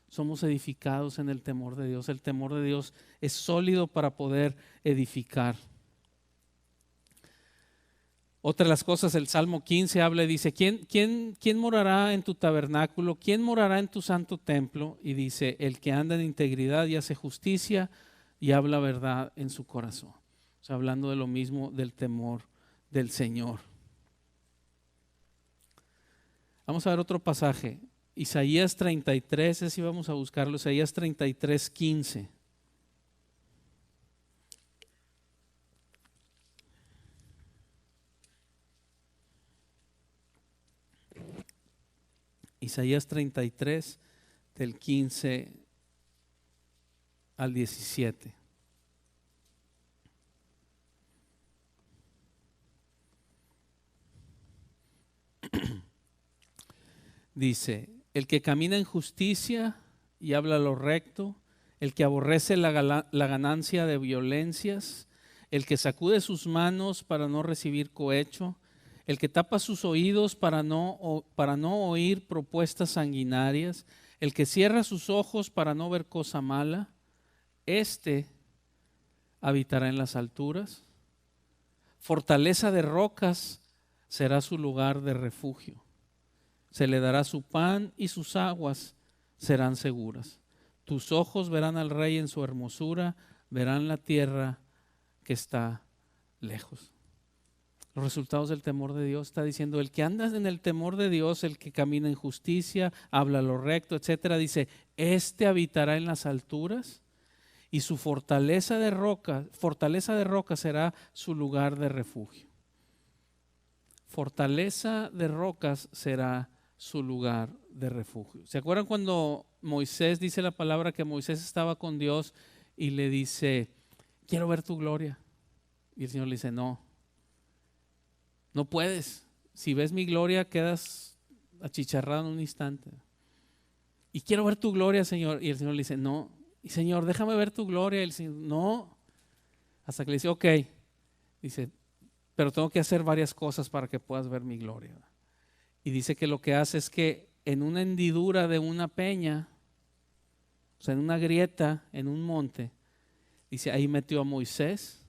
Somos edificados en el temor de Dios. El temor de Dios es sólido para poder edificar. Otra de las cosas, el Salmo 15 habla y dice, ¿quién morará en tu tabernáculo? ¿Quién morará en tu santo templo? Y dice, el que anda en integridad y hace justicia, y habla verdad en su corazón. O sea, hablando de lo mismo, del temor del Señor. Vamos a ver otro pasaje. Isaías 33, ese vamos a buscarlo. Isaías 33, 15. Isaías 33, del 15 al 17. Dice, el que camina en justicia y habla lo recto, el que aborrece la ganancia de violencias, el que sacude sus manos para no recibir cohecho, el que tapa sus oídos para no oír propuestas sanguinarias, el que cierra sus ojos para no ver cosa mala, este habitará en las alturas. Fortaleza de rocas será su lugar de refugio. Se le dará su pan y sus aguas serán seguras. Tus ojos verán al Rey en su hermosura, verán la tierra que está lejos. Los resultados del temor de Dios, está diciendo, el que anda en el temor de Dios, el que camina en justicia, habla lo recto, etcétera, dice, este habitará en las alturas y su fortaleza de roca será su lugar de refugio. Fortaleza de rocas será su lugar de refugio. ¿Se acuerdan cuando Moisés, dice la palabra que Moisés estaba con Dios y le dice, quiero ver tu gloria? Y el Señor le dice, no puedes. Si ves mi gloria quedas achicharrado en un instante. Y quiero ver tu gloria, Señor. Y el Señor le dice, no. Y Señor, déjame ver tu gloria. Y el Señor, no. Hasta que le dice, ok. Dice, pero tengo que hacer varias cosas para que puedas ver mi gloria. Y dice que lo que hace es que en una hendidura de una peña, o sea, en una grieta, en un monte, dice, ahí metió a Moisés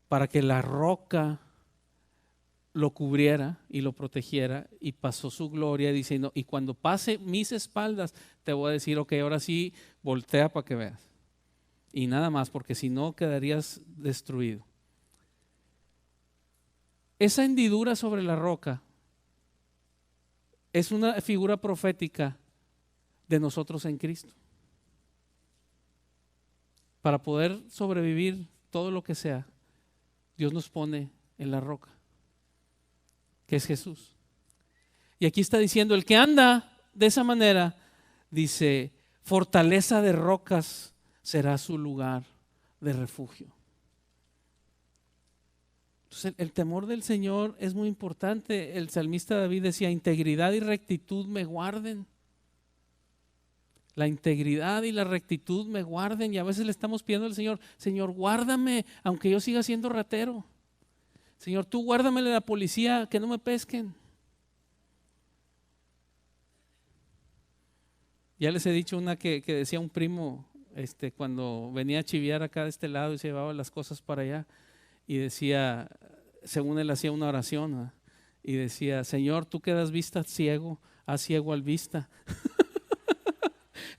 para que la roca lo cubriera y lo protegiera, y pasó su gloria diciendo, y cuando pase mis espaldas te voy a decir, ok, ahora sí, voltea para que veas. Y nada más, porque si no quedarías destruido. Esa hendidura sobre la roca es una figura profética de nosotros en Cristo. Para poder sobrevivir todo lo que sea, Dios nos pone en la roca, que es Jesús. Y aquí está diciendo, el que anda de esa manera, dice, fortaleza de rocas será su lugar de refugio. Entonces, el temor del Señor es muy importante. El salmista David decía, integridad y rectitud me guarden. La integridad y la rectitud me guarden. Y a veces le estamos pidiendo al Señor, Señor, guárdame, aunque yo siga siendo ratero. Señor, tú guárdame de la policía, que no me pesquen. Ya les he dicho una que decía un primo, cuando venía a chiviar acá de este lado y se llevaba las cosas para allá, y decía, según él hacía una oración, ¿verdad? Y decía, Señor, tú que das vista ciego, haz ciego al vista.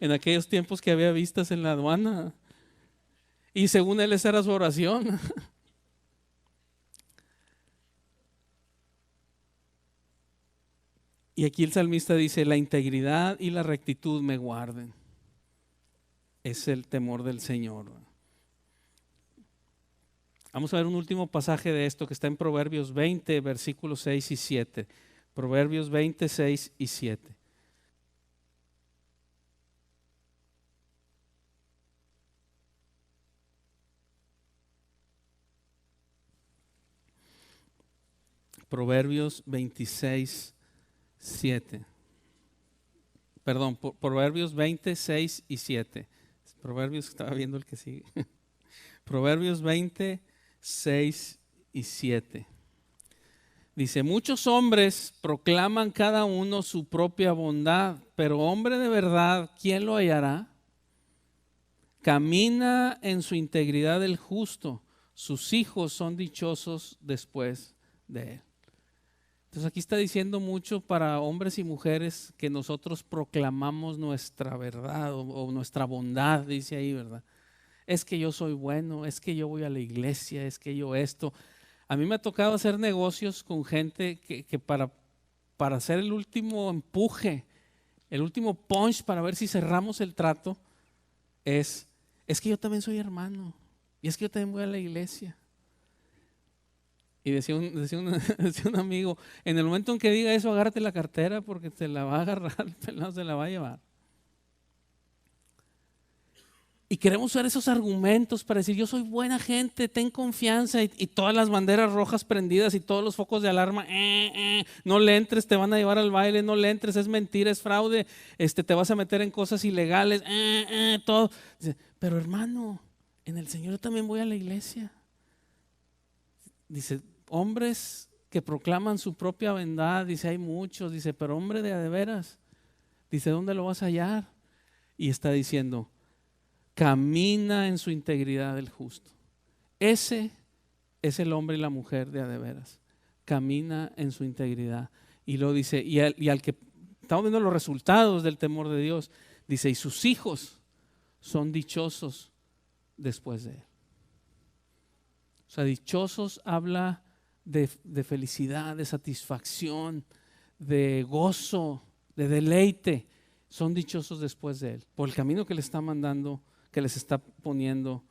En aquellos tiempos que había vistas en la aduana. Y según él esa era su oración. Y aquí el salmista dice, la integridad y la rectitud me guarden. Es el temor del Señor. Vamos a ver un último pasaje de esto que está en Proverbios 20, versículos 6 y 7. Proverbios 20, 6 y 7. Proverbios 26, 7. Perdón, Proverbios 20, 6 y 7. Proverbios, estaba viendo el que sigue. Proverbios 20, 6 y 7. Dice, muchos hombres proclaman cada uno su propia bondad, pero hombre de verdad, ¿quién lo hallará? Camina en su integridad el justo, sus hijos son dichosos después de él. Entonces aquí está diciendo mucho para hombres y mujeres que nosotros proclamamos nuestra verdad o nuestra bondad, dice ahí, ¿verdad? es que yo soy bueno, es que yo voy a la iglesia, es que yo esto. A mí me ha tocado hacer negocios con gente que para hacer el último empuje, el último punch para ver si cerramos el trato, es que yo también soy hermano y es que yo también voy a la iglesia. Y decía un amigo, en el momento en que diga eso, agárrate la cartera porque te la va a agarrar, el pelado se la va a llevar. Y queremos usar esos argumentos para decir, yo soy buena gente, ten confianza, y todas las banderas rojas prendidas y todos los focos de alarma, no le entres, te van a llevar al baile, no le entres, es mentira, es fraude, te vas a meter en cosas ilegales, todo. Dice, pero hermano, en el Señor yo también voy a la iglesia. Dice, hombres que proclaman su propia bondad, dice, hay muchos, dice, pero hombre de veras, dice, ¿dónde lo vas a hallar? Y está diciendo, camina en su integridad el justo. Ese es el hombre y la mujer de veras. Camina en su integridad. Y lo dice, y al que estamos viendo los resultados del temor de Dios, dice, y sus hijos son dichosos después de él. O sea, dichosos habla de felicidad, de satisfacción, de gozo, de deleite. Son dichosos después de él, por el camino que les está mandando, que les está poniendo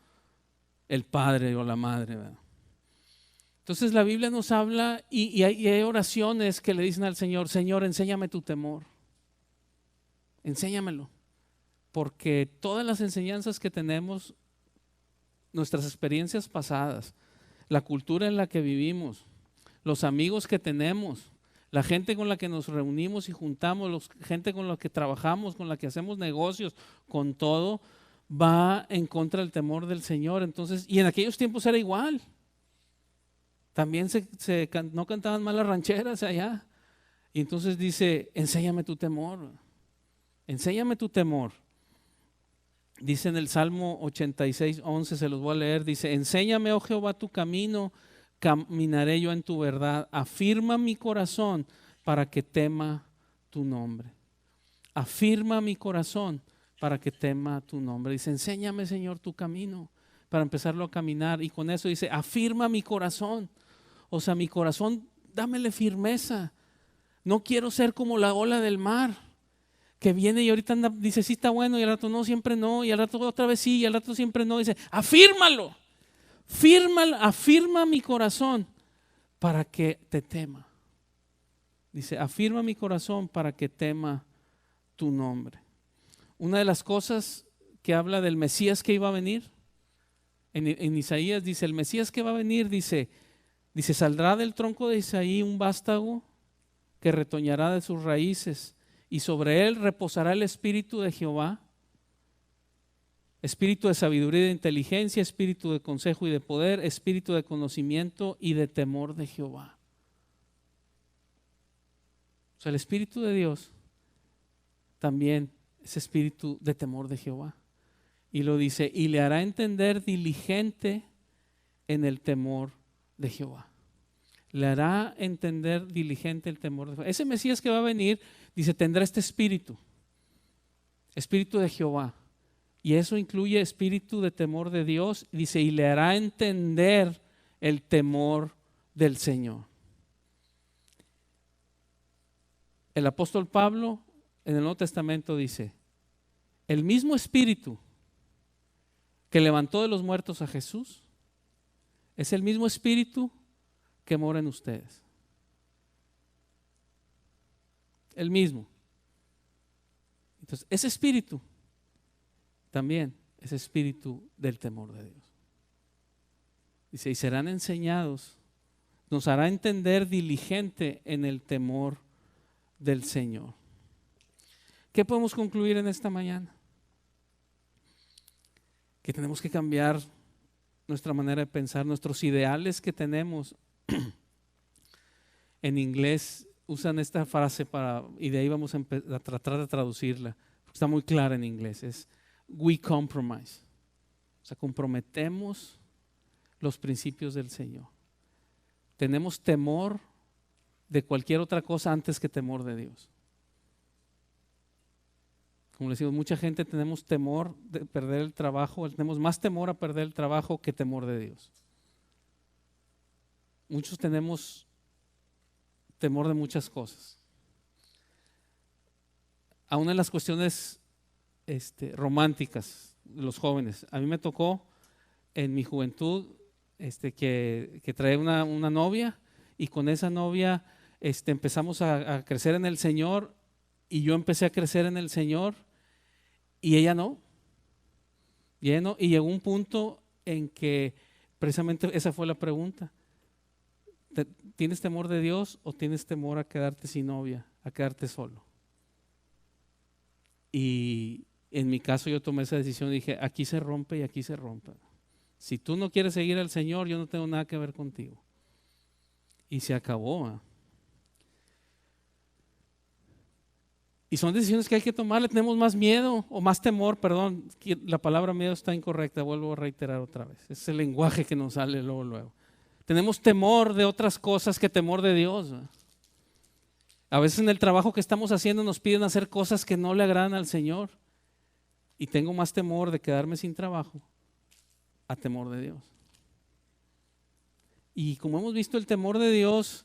el padre o la madre, ¿verdad? Entonces la Biblia nos habla y hay oraciones que le dicen al Señor, Señor, enséñame tu temor, enséñamelo, porque todas las enseñanzas que tenemos, nuestras experiencias pasadas, la cultura en la que vivimos, los amigos que tenemos, la gente con la que nos reunimos y juntamos, gente con la que trabajamos, con la que hacemos negocios, con todo, va en contra del temor del Señor. Entonces, y en aquellos tiempos era igual. También no cantaban mal las rancheras allá. Y entonces dice, enséñame tu temor. Enséñame tu temor. Dice en el Salmo 86:11, se los voy a leer, dice, enséñame, oh Jehová, tu camino, caminaré yo en tu verdad. Afirma mi corazón para que tema tu nombre. Afirma mi corazón para que tema tu nombre. Dice, enséñame, Señor, tu camino para empezarlo a caminar. Y con eso dice, afirma mi corazón. O sea, mi corazón, dámele firmeza. No quiero ser como la ola del mar, que viene y ahorita anda, dice, sí está bueno, y al rato no, siempre no, y al rato otra vez sí, y al rato siempre no. Dice, afírmalo, afirma mi corazón para que te tema. Dice, afirma mi corazón para que tema tu nombre. Una de las cosas que habla del Mesías que iba a venir, en Isaías dice, el Mesías que va a venir, dice, saldrá del tronco de Isaí un vástago que retoñará de sus raíces, y sobre él reposará el espíritu de Jehová, espíritu de sabiduría y de inteligencia, espíritu de consejo y de poder, espíritu de conocimiento y de temor de Jehová. O sea, el Espíritu de Dios también es espíritu de temor de Jehová. Y lo dice, y le hará entender diligente en el temor de Jehová. Le hará entender diligente el temor de Jehová. Ese Mesías que va a venir, dice, tendrá este espíritu de Jehová. Y eso incluye espíritu de temor de Dios. Dice, y le hará entender el temor del Señor. El apóstol Pablo en el Nuevo Testamento dice, el mismo espíritu que levantó de los muertos a Jesús es el mismo espíritu que mora en ustedes. El mismo. Entonces, ese espíritu también es espíritu del temor de Dios. Dice, y serán enseñados, nos hará entender diligente en el temor del Señor. ¿Qué podemos concluir en esta mañana? Que tenemos que cambiar nuestra manera de pensar, nuestros ideales que tenemos. En inglés usan esta frase y de ahí vamos a tratar de traducirla, porque está muy clara en inglés, es we compromise. O sea, comprometemos los principios del Señor. Tenemos temor de cualquier otra cosa antes que temor de Dios. Como les digo, mucha gente tenemos temor de perder el trabajo, tenemos más temor a perder el trabajo que temor de Dios. Muchos tenemos temor de muchas cosas. Aún en las cuestiones románticas, los jóvenes. A mí me tocó en mi juventud que traía una novia, y con esa novia empezamos a crecer en el Señor, y yo empecé a crecer en el Señor y ella no. Y llegó un punto en que precisamente esa fue la pregunta: ¿tienes temor de Dios o tienes temor a quedarte sin novia, a quedarte solo? Y en mi caso yo tomé esa decisión y dije: aquí se rompe y aquí se rompe. Si tú no quieres seguir al Señor, yo no tengo nada que ver contigo. Y se acabó. Y son decisiones que hay que tomar. Le tenemos más miedo o más temor, perdón, la palabra miedo está incorrecta, vuelvo a reiterar otra vez. Es el lenguaje que nos sale luego. Tenemos temor de otras cosas que temor de Dios. A veces en el trabajo que estamos haciendo nos piden hacer cosas que no le agradan al Señor, y tengo más temor de quedarme sin trabajo a temor de Dios. Y como hemos visto, el temor de Dios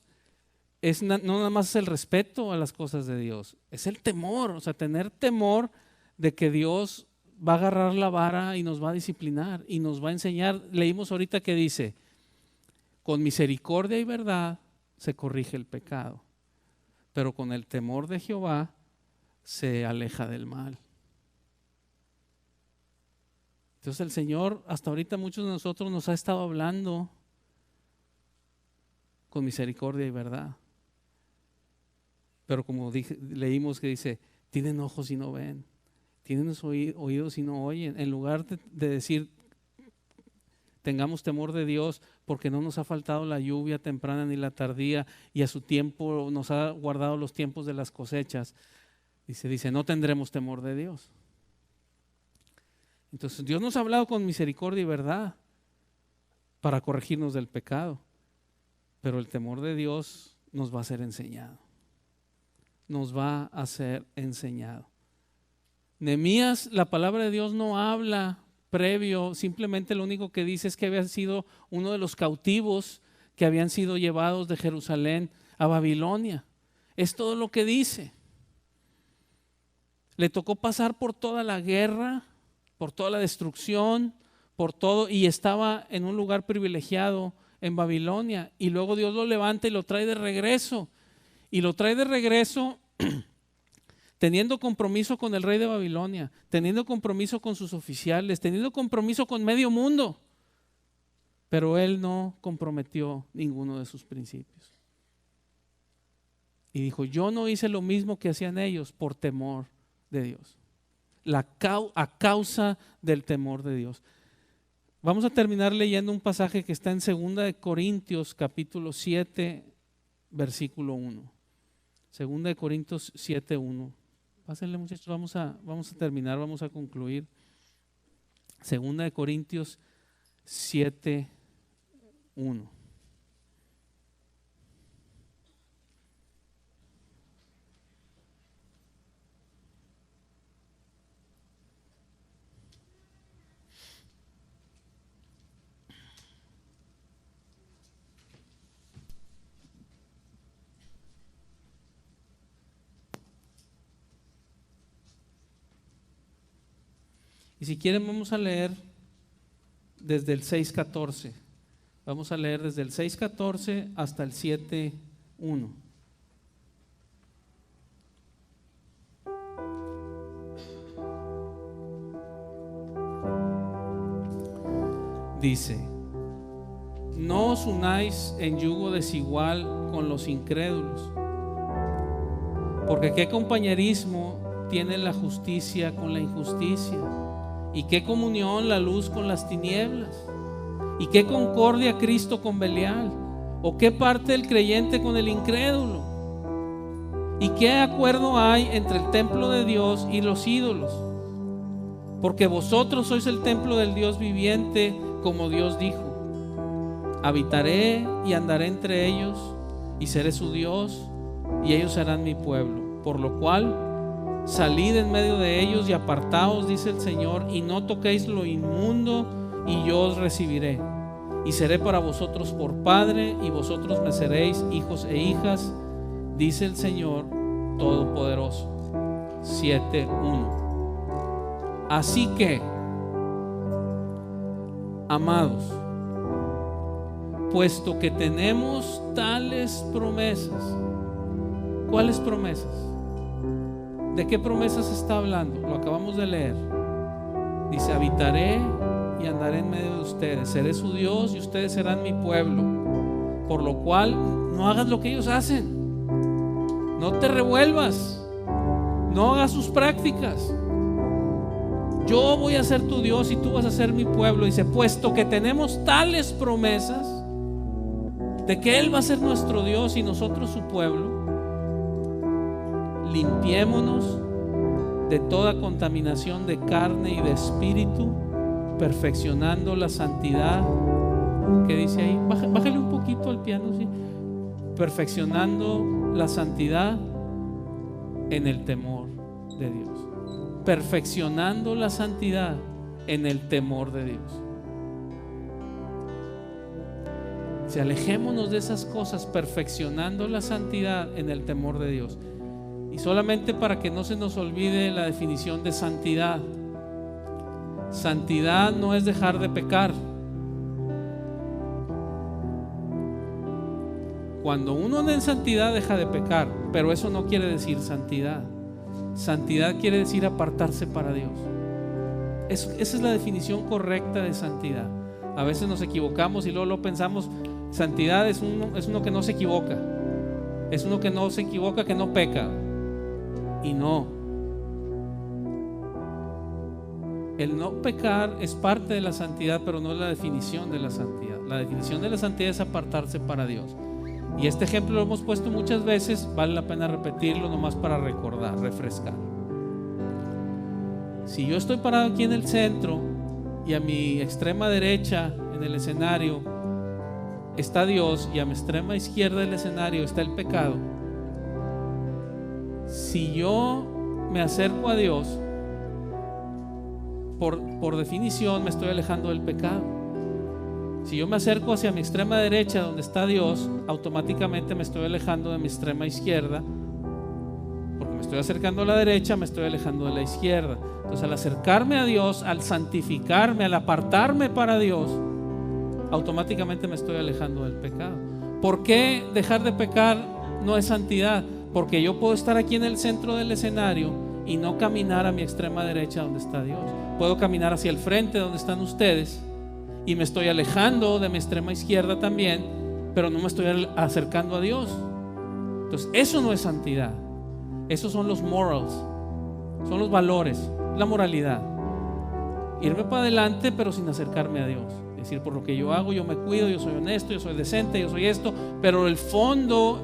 no nada más es el respeto a las cosas de Dios, es el temor, o sea, tener temor de que Dios va a agarrar la vara y nos va a disciplinar y nos va a enseñar. Leímos ahorita que dice: con misericordia y verdad se corrige el pecado, pero con el temor de Jehová se aleja del mal. Entonces el Señor, hasta ahorita muchos de nosotros nos ha estado hablando con misericordia y verdad. Pero como leímos que dice: tienen ojos y no ven, tienen oídos y no oyen. En lugar de decir tengamos temor de Dios porque no nos ha faltado la lluvia temprana ni la tardía, y a su tiempo nos ha guardado los tiempos de las cosechas, dice no tendremos temor de Dios. Entonces Dios nos ha hablado con misericordia y verdad para corregirnos del pecado, pero el temor de Dios nos va a ser enseñado. Nos va a ser enseñado. Nehemías, la palabra de Dios no habla previo, simplemente lo único que dice es que había sido uno de los cautivos que habían sido llevados de Jerusalén a Babilonia. Es todo lo que dice. Le tocó pasar por toda la guerra, por toda la destrucción, por todo, y estaba en un lugar privilegiado en Babilonia, y luego Dios lo levanta y lo trae de regreso. Y lo trae de regreso teniendo compromiso con el rey de Babilonia, teniendo compromiso con sus oficiales, teniendo compromiso con medio mundo. Pero él no comprometió ninguno de sus principios. Y dijo: yo no hice lo mismo que hacían ellos por temor de Dios. A causa del temor de Dios. Vamos a terminar leyendo un pasaje que está en 2 Corintios capítulo 7, versículo 1. 2 Corintios 7, 1. Pásenle, muchachos, vamos a terminar, vamos a concluir. 2 Corintios 7, 1. Y si quieren vamos a leer desde el 6:14. Vamos a leer desde el 6:14 hasta el 7:1. Dice: no os unáis en yugo desigual con los incrédulos, porque qué compañerismo tiene la justicia con la injusticia, y qué comunión la luz con las tinieblas, y qué concordia Cristo con Belial, o qué parte el creyente con el incrédulo, y qué acuerdo hay entre el templo de Dios y los ídolos, porque vosotros sois el templo del Dios viviente, como Dios dijo: habitaré y andaré entre ellos, y seré su Dios, y ellos serán mi pueblo. Por lo cual salid en medio de ellos y apartaos, dice el Señor, y no toquéis lo inmundo, y yo os recibiré. Y seré para vosotros por padre, y vosotros me seréis hijos e hijas, dice el Señor Todopoderoso. 7:1. Así que, amados, puesto que tenemos tales promesas. ¿Cuáles promesas? ¿De qué promesas está hablando? Lo acabamos de leer. Dice: habitaré y andaré en medio de ustedes, seré su Dios y ustedes serán mi pueblo. Por lo cual no hagas lo que ellos hacen, no te revuelvas, no hagas sus prácticas. Yo voy a ser tu Dios y tú vas a ser mi pueblo. Dice: puesto que tenemos tales promesas de que Él va a ser nuestro Dios y nosotros su pueblo, limpiémonos de toda contaminación de carne y de espíritu, perfeccionando la santidad. ¿Qué dice ahí? Bájale un poquito al piano, ¿sí? Perfeccionando la santidad en el temor de Dios. Perfeccionando la santidad en el temor de Dios. Si alejémonos de esas cosas, perfeccionando la santidad en el temor de Dios. Y solamente para que no se nos olvide la definición de santidad. Santidad no es dejar de pecar. Cuando uno anda en santidad deja de pecar, pero eso no quiere decir santidad. Santidad quiere decir apartarse para Dios. Esa es la definición correcta de santidad. A veces nos equivocamos y luego lo pensamos. Santidad es uno que no se equivoca. Es uno que no se equivoca, que no peca. Y no. El no pecar es parte de la santidad, pero no es la definición de la santidad. La definición de la santidad es apartarse para Dios. Y este ejemplo lo hemos puesto muchas veces, vale la pena repetirlo nomás para recordar, refrescar. Si yo estoy parado aquí en el centro y a mi extrema derecha en el escenario está Dios y a mi extrema izquierda del escenario está el pecado, si yo me acerco a Dios, por definición me estoy alejando del pecado. Si yo me acerco hacia mi extrema derecha donde está Dios, automáticamente me estoy alejando de mi extrema izquierda, porque me estoy acercando a la derecha, me estoy alejando de la izquierda. Entonces, al acercarme a Dios, al santificarme, al apartarme para Dios, automáticamente me estoy alejando del pecado. ¿Por qué dejar de pecar no es santidad? Porque yo puedo estar aquí en el centro del escenario y no caminar a mi extrema derecha donde está Dios. Puedo caminar hacia el frente donde están ustedes y me estoy alejando de mi extrema izquierda también, pero no me estoy acercando a Dios. Entonces eso no es santidad. Esos son los morals, son los valores, la moralidad. Irme para adelante pero sin acercarme a Dios. Es decir, por lo que yo hago, yo me cuido, yo soy honesto, yo soy decente, yo soy esto, pero el fondo,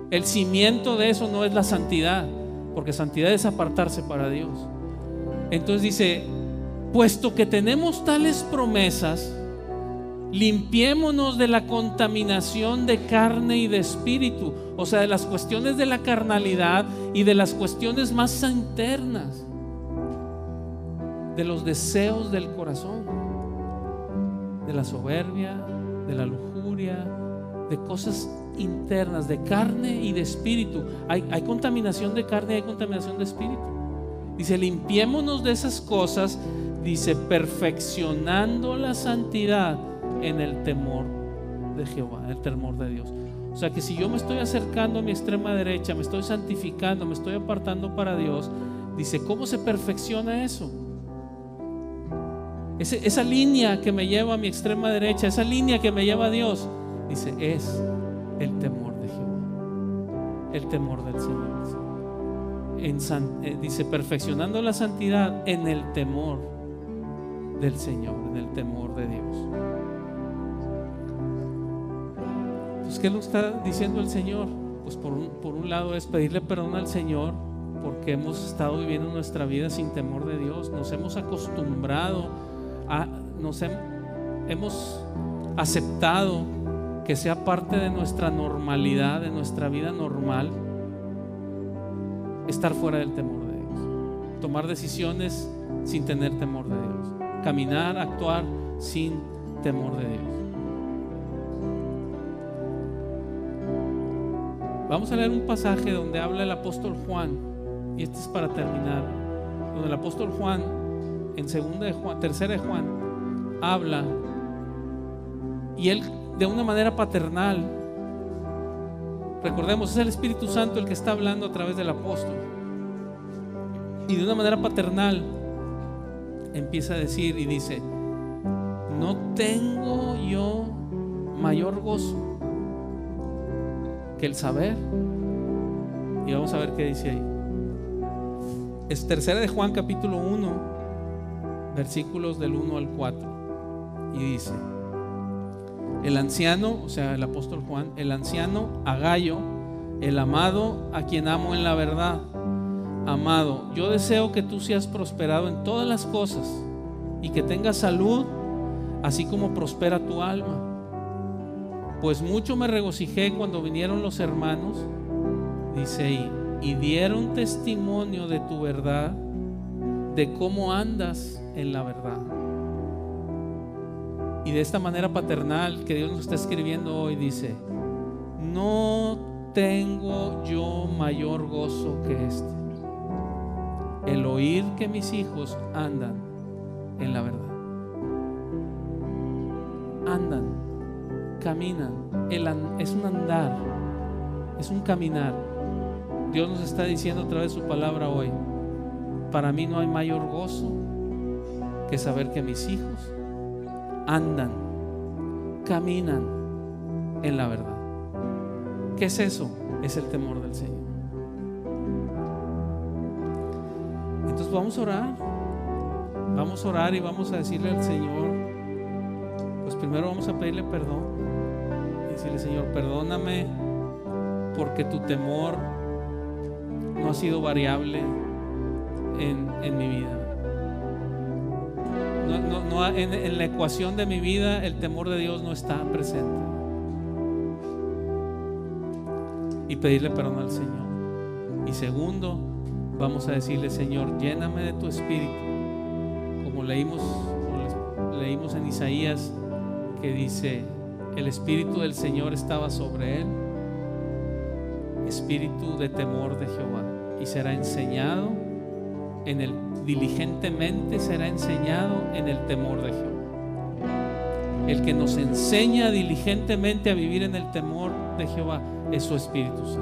el cimiento de eso no es la santidad, porque santidad es apartarse para Dios. Entonces dice: puesto que tenemos tales promesas, limpiémonos de la contaminación de carne y de espíritu, o sea, de las cuestiones de la carnalidad y de las cuestiones más internas, de los deseos del corazón, de la soberbia, de la lujuria, de cosas internas, de carne y de espíritu. Hay contaminación de carne y hay contaminación de espíritu. Dice: limpiémonos de esas cosas. Dice: perfeccionando la santidad en el temor de Jehová, el temor de Dios. O sea que si yo me estoy acercando a mi extrema derecha, me estoy santificando, me estoy apartando para Dios, dice: ¿cómo se perfecciona eso? Esa línea que me lleva a mi extrema derecha, esa línea que me lleva a Dios, dice, es el temor de Jehová, el temor del Señor. Dice: perfeccionando la santidad en el temor del Señor, en el temor de Dios. Entonces, ¿qué lo está diciendo el Señor? Pues por un lado es pedirle perdón al Señor porque hemos estado viviendo nuestra vida sin temor de Dios. Nos hemos acostumbrado hemos aceptado que sea parte de nuestra normalidad, de nuestra vida normal, estar fuera del temor de Dios. tomar decisiones sin tener temor de Dios, caminar, actuar sin temor de Dios. Vamos a leer un pasaje donde habla el apóstol Juan, y este es para terminar, donde el apóstol Juan en tercera de Juan habla, y él de una manera paternal, recordemos, es el Espíritu Santo el que está hablando a través del apóstol, y de una manera paternal empieza a decir y dice: no tengo yo mayor gozo que el saber. Y vamos a ver qué dice ahí. Es tercera de Juan capítulo 1, versículos del 1 al 4, y dice: el anciano, o sea el apóstol Juan, el anciano a Gayo, el amado, a quien amo en la verdad. Amado, yo deseo que tú seas prosperado en todas las cosas y que tengas salud, así como prospera tu alma. Pues mucho me regocijé cuando vinieron los hermanos, dice ahí, y dieron testimonio de tu verdad, de cómo andas en la verdad. Y de esta manera paternal que Dios nos está escribiendo hoy, dice: no tengo yo mayor gozo que este, el oír que mis hijos andan en la verdad. Andan, caminan, es un andar, es un caminar. Dios nos está diciendo a través de su palabra hoy: para mí no hay mayor gozo que saber que mis hijos andan, caminan en la verdad. ¿Qué es eso? Es el temor del Señor. Entonces vamos a orar y vamos a decirle al Señor, pues primero vamos a pedirle perdón y decirle: Señor, perdóname porque tu temor no ha sido variable en mi vida. En la ecuación de mi vida el temor de Dios no está presente. Y pedirle perdón al Señor. Y segundo, vamos a decirle: Señor, lléname de tu espíritu, como leímos en Isaías, que dice: el espíritu del Señor estaba sobre él, espíritu de temor de Jehová, y será enseñado diligentemente será enseñado en el temor de Jehová. El que nos enseña diligentemente a vivir en el temor de Jehová es su Espíritu Santo.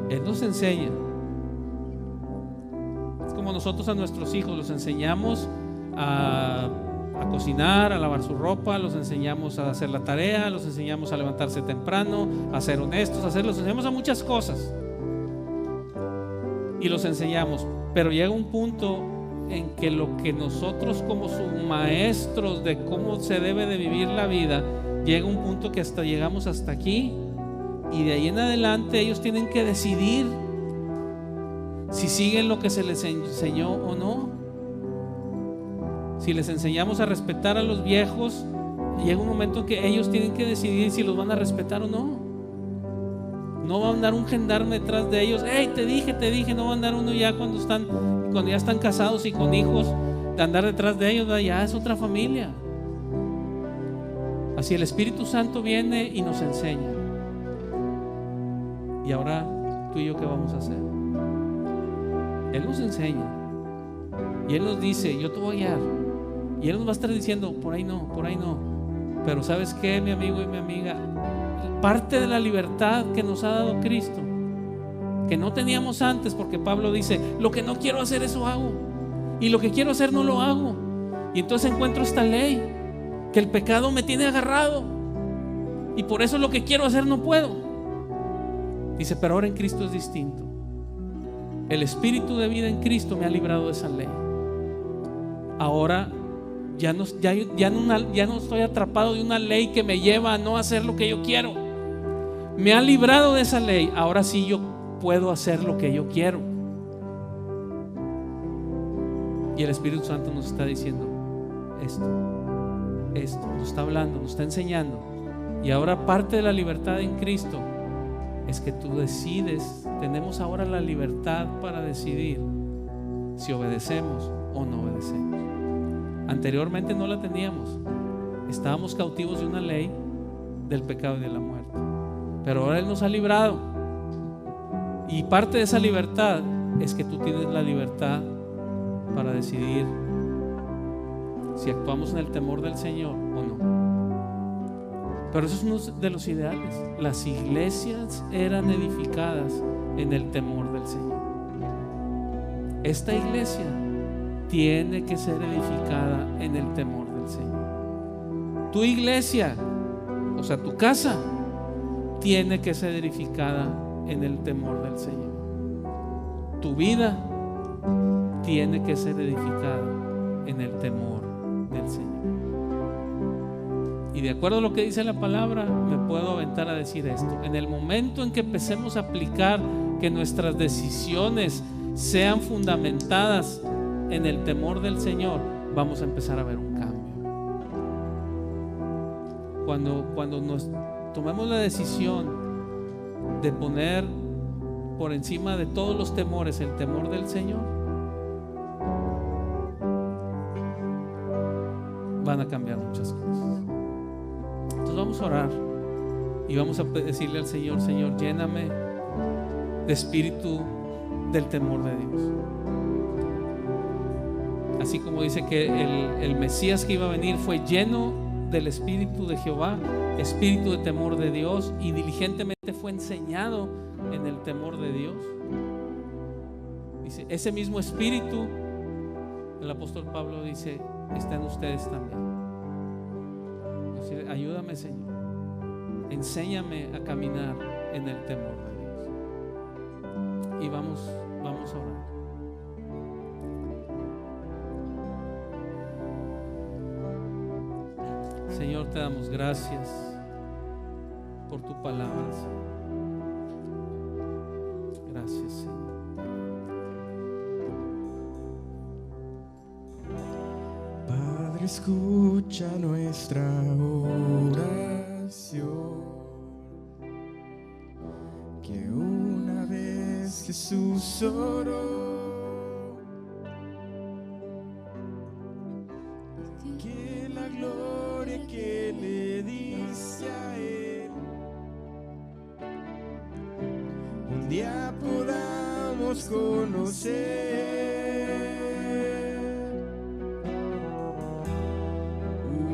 Él nos enseña. Es como nosotros a nuestros hijos los enseñamos a cocinar, a lavar su ropa, los enseñamos a hacer la tarea, los enseñamos a levantarse temprano, a ser honestos, los enseñamos a muchas cosas y los enseñamos, pero llega un punto en que lo que nosotros como sus maestros de cómo se debe de vivir la vida, llega un punto que llegamos hasta aquí, y de ahí en adelante ellos tienen que decidir si siguen lo que se les enseñó o no. Si les enseñamos a respetar a los viejos, llega un momento en que ellos tienen que decidir si los van a respetar o no. No va a andar un gendarme detrás de ellos: hey, te dije. No va a andar uno ya cuando ya están casados y con hijos, de andar detrás de ellos. Ya es otra familia. Así el Espíritu Santo viene y nos enseña. Y ahora tú y yo, ¿qué vamos a hacer? Él nos enseña y Él nos dice: yo te voy a guiar. Y Él nos va a estar diciendo: por ahí no. Pero ¿sabes qué, mi amigo y mi amiga? Parte de la libertad que nos ha dado Cristo, que no teníamos antes, porque Pablo dice: lo que no quiero hacer, eso hago, y lo que quiero hacer no lo hago. Y entonces encuentro esta ley, que el pecado me tiene agarrado, y por eso lo que quiero hacer no puedo. Dice: pero ahora en Cristo es distinto. El espíritu de vida en Cristo me ha librado de esa ley. Ahora ya no estoy atrapado de una ley que me lleva a no hacer lo que yo quiero. Me ha librado de esa ley. Ahora sí yo puedo hacer lo que yo quiero. Y el Espíritu Santo nos está diciendo esto, nos está hablando, nos está enseñando. Y ahora parte de la libertad en Cristo es que tú decides. Tenemos ahora la libertad para decidir si obedecemos o no obedecemos. Anteriormente no la teníamos. Estábamos cautivos de una ley del pecado y de la muerte, pero ahora Él nos ha librado, y parte de esa libertad es que tú tienes la libertad para decidir si actuamos en el temor del Señor o no. Pero eso es uno de los ideales. Las iglesias eran edificadas en el temor del Señor. Esta iglesia tiene que ser edificada en el temor del Señor. Tu iglesia, o sea, tu casa, tiene que ser edificada en el temor del Señor. Tu vida tiene que ser edificada en el temor del Señor. Y de acuerdo a lo que dice la palabra, me puedo aventar a decir esto: en el momento en que empecemos a aplicar que nuestras decisiones sean fundamentadas en el temor del Señor, vamos a empezar a ver un cambio. Cuando nos tomemos la decisión de poner por encima de todos los temores el temor del Señor, van a cambiar muchas cosas. Entonces vamos a orar y vamos a decirle al Señor: Señor, lléname de espíritu del temor de Dios. Así como dice que el Mesías que iba a venir fue lleno del espíritu de Jehová, espíritu de temor de Dios, y diligentemente fue enseñado en el temor de Dios. Dice, ese mismo espíritu, el apóstol Pablo dice, está en ustedes también. Dice, ayúdame, Señor, enséñame a caminar en el temor de Dios. Y vamos a orar. Señor, te damos gracias por tu palabra, Señor. Gracias, Señor. Padre, escucha nuestra oración, que una vez Jesús oró, que la gloria que le diste a Él, un día podamos conocer.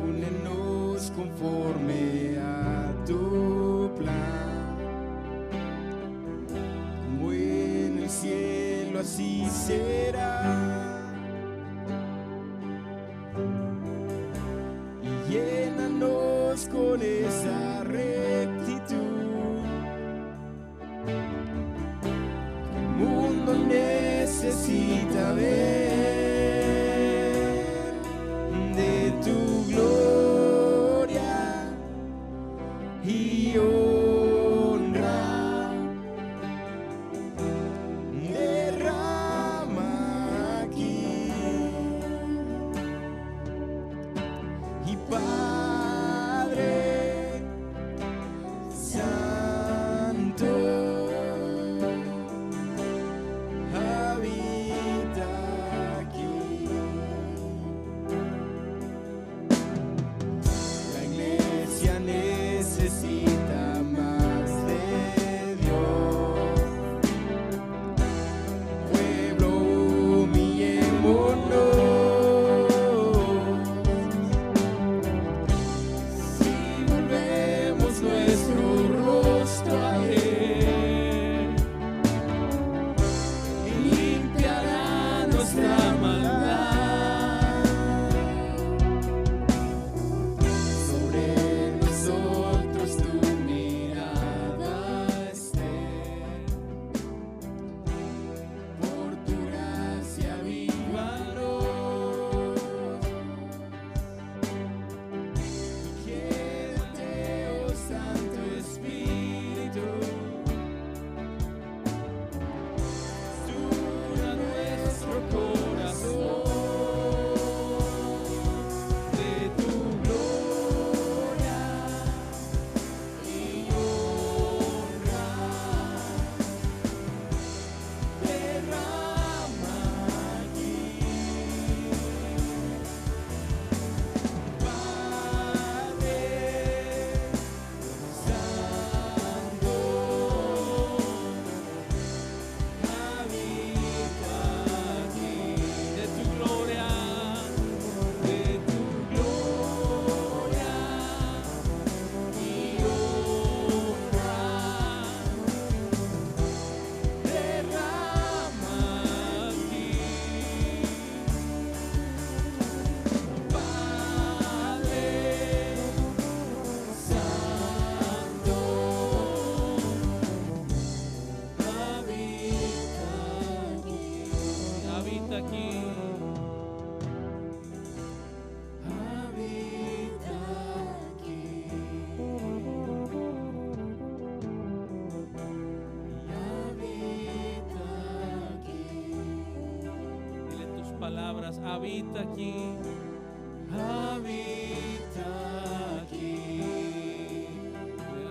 Únenos conforme a tu plan, como en el cielo así será. Y llénanos con esa rectitud que el mundo necesita ver de tu gloria y honra. Derrama aquí, y Padre Santo, habita aquí. La iglesia necesita más de Dios. Pueblo, humillémonos. Si volvemos nuestro rostro a Él, limpiará nuestra maldad. Sobre nosotros tu mirada esté, por tu gracia vívanos. Quédate, oh Santo Espíritu, estruja nuestro corazón de tu gloria y honra. habita aquí. Habita aquí.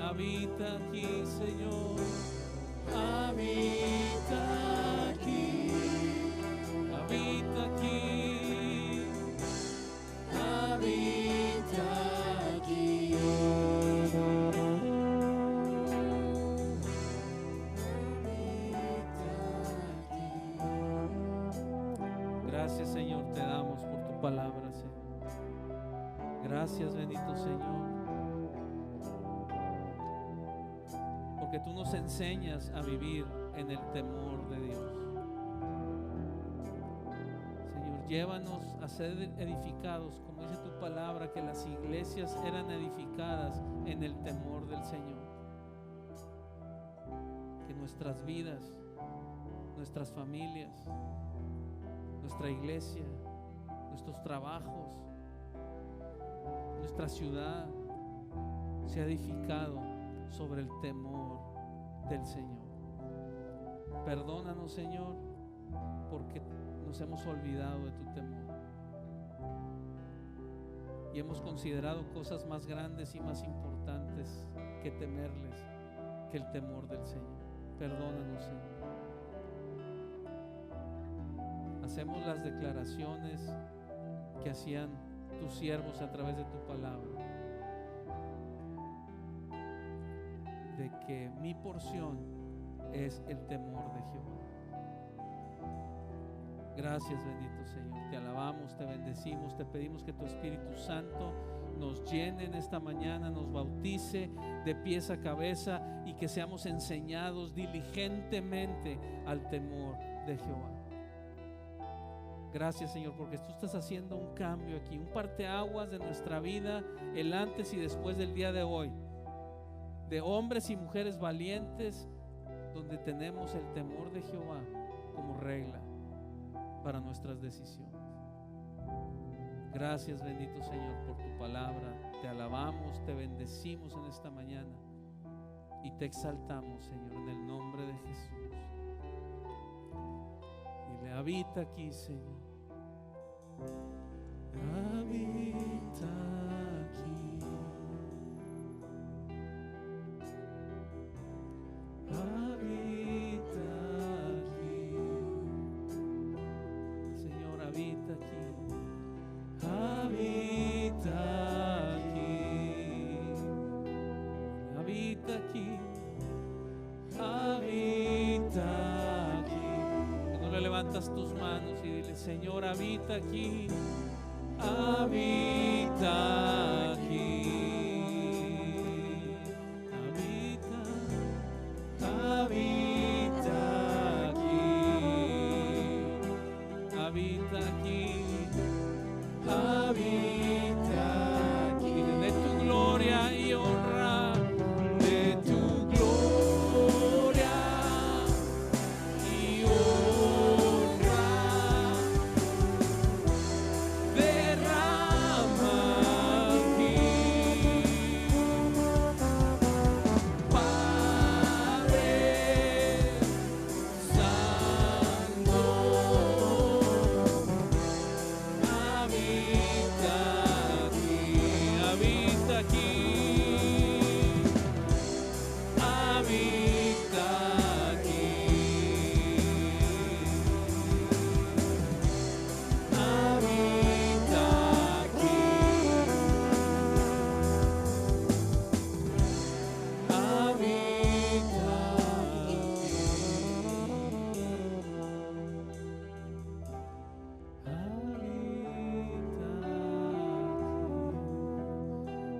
Habita aquí, Señor. Habita aquí. Habita aquí. Habita aquí. Gracias, Señor, te damos por tu palabra, Señor. Gracias, bendito Señor, porque tú nos enseñas a vivir en el temor de Dios. Señor, llévanos a ser edificados, como dice tu palabra, que las iglesias eran edificadas en el temor del Señor. Que nuestras vidas, nuestras familias, nuestra iglesia, nuestros trabajos, nuestra ciudad sea edificado sobre el temor del Señor. Perdónanos, Señor, porque nos hemos olvidado de tu temor y hemos considerado cosas más grandes y más importantes que temerles que el temor del Señor. Perdónanos, Señor. Hacemos las declaraciones que hacían tus siervos a través de tu palabra, de que mi porción es el temor de Jehová. Gracias, bendito Señor. Te alabamos, te bendecimos, te pedimos que tu Espíritu Santo nos llene en esta mañana, nos bautice de pies a cabeza y que seamos enseñados diligentemente al temor de Jehová. Gracias, Señor, porque tú estás haciendo un cambio aquí, un parteaguas de nuestra vida, el antes y después del día de hoy, de hombres y mujeres valientes, donde tenemos el temor de Jehová como regla para nuestras decisiones. Gracias, bendito Señor, por tu palabra. Te alabamos, te bendecimos en esta mañana y te exaltamos, Señor, en el nombre de Jesús. Dile, habita aquí, Señor. Habita aquí. Habita aquí. Señor, habita aquí. Habita aquí. Habita aquí. Habita aquí. Cuando le levantas tus manos y dile, Señor, habita aquí. Habita aquí. Habita. Habita aquí. Habita aquí. Habita aquí. Dile, de tu gloria y honra. De tu gloria y honra derrama aquí, Padre Santo, habita aquí, habita aquí. Habita aquí. Habita aquí. Habita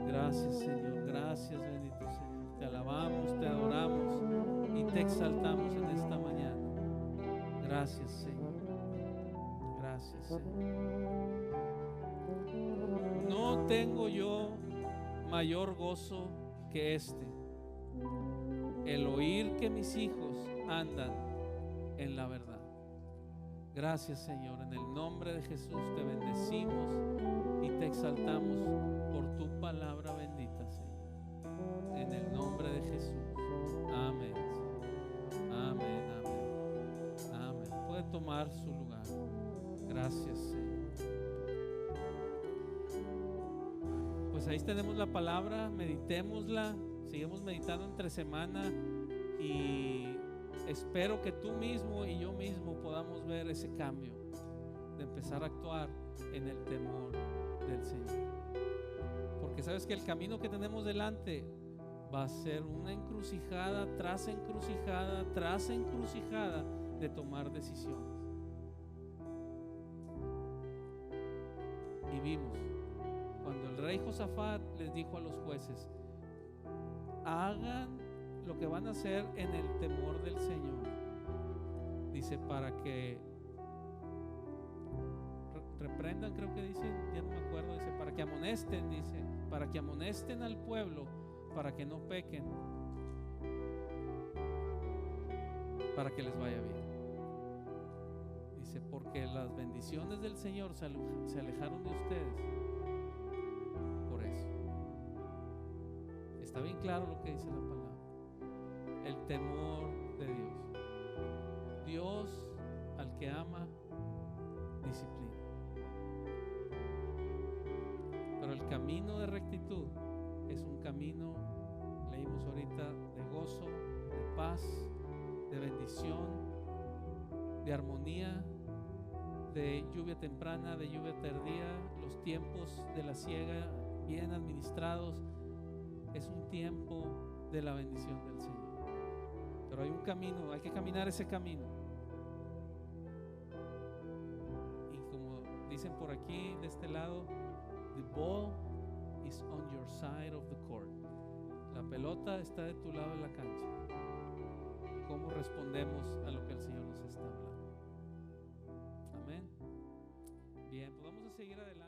Gracias, Señor. Gracias, bendito Señor. Te alabamos, te adoramos y te exaltamos en esta mañana. Gracias, Señor. Gracias, Señor. No tengo yo mayor gozo que este, el oír que mis hijos andan en la verdad. Gracias, Señor. En el nombre de Jesús te bendecimos y te exaltamos por tu palabra bendita, Señor. En el nombre de Jesús. Amén. Amén, amén. Amén. Puede tomar su lugar. Gracias, Señor. ahí tenemos la palabra, meditémosla, sigamos meditando entre semana y espero que tú mismo y yo mismo podamos ver ese cambio de empezar a actuar en el temor del Señor. Porque sabes que el camino que tenemos delante va a ser una encrucijada tras encrucijada tras encrucijada de tomar decisiones. Y vimos cuando el rey Josafat les dijo a los jueces: hagan lo que van a hacer en el temor del Señor. Dice, para que reprendan, creo que dice, ya no me acuerdo, dice, para que amonesten, dice, para que amonesten al pueblo, para que no pequen, para que les vaya bien. Dice, porque las bendiciones del Señor se alejaron de ustedes por eso. Está bien claro lo que dice la palabra. El temor de Dios. Dios al que ama, disciplina. Pero el camino de rectitud es un camino, leímos ahorita, de gozo, de paz, de bendición, de armonía, de lluvia temprana, de lluvia tardía, los tiempos de la siega bien administrados. Es un tiempo de la bendición del Señor. Pero hay un camino, hay que caminar ese camino. Y como dicen por aquí, de este lado, the ball is on your side of the court. La pelota está de tu lado de la cancha. ¿Cómo respondemos a lo que el Señor nos está hablando? Amén. Bien, pues vamos a seguir adelante.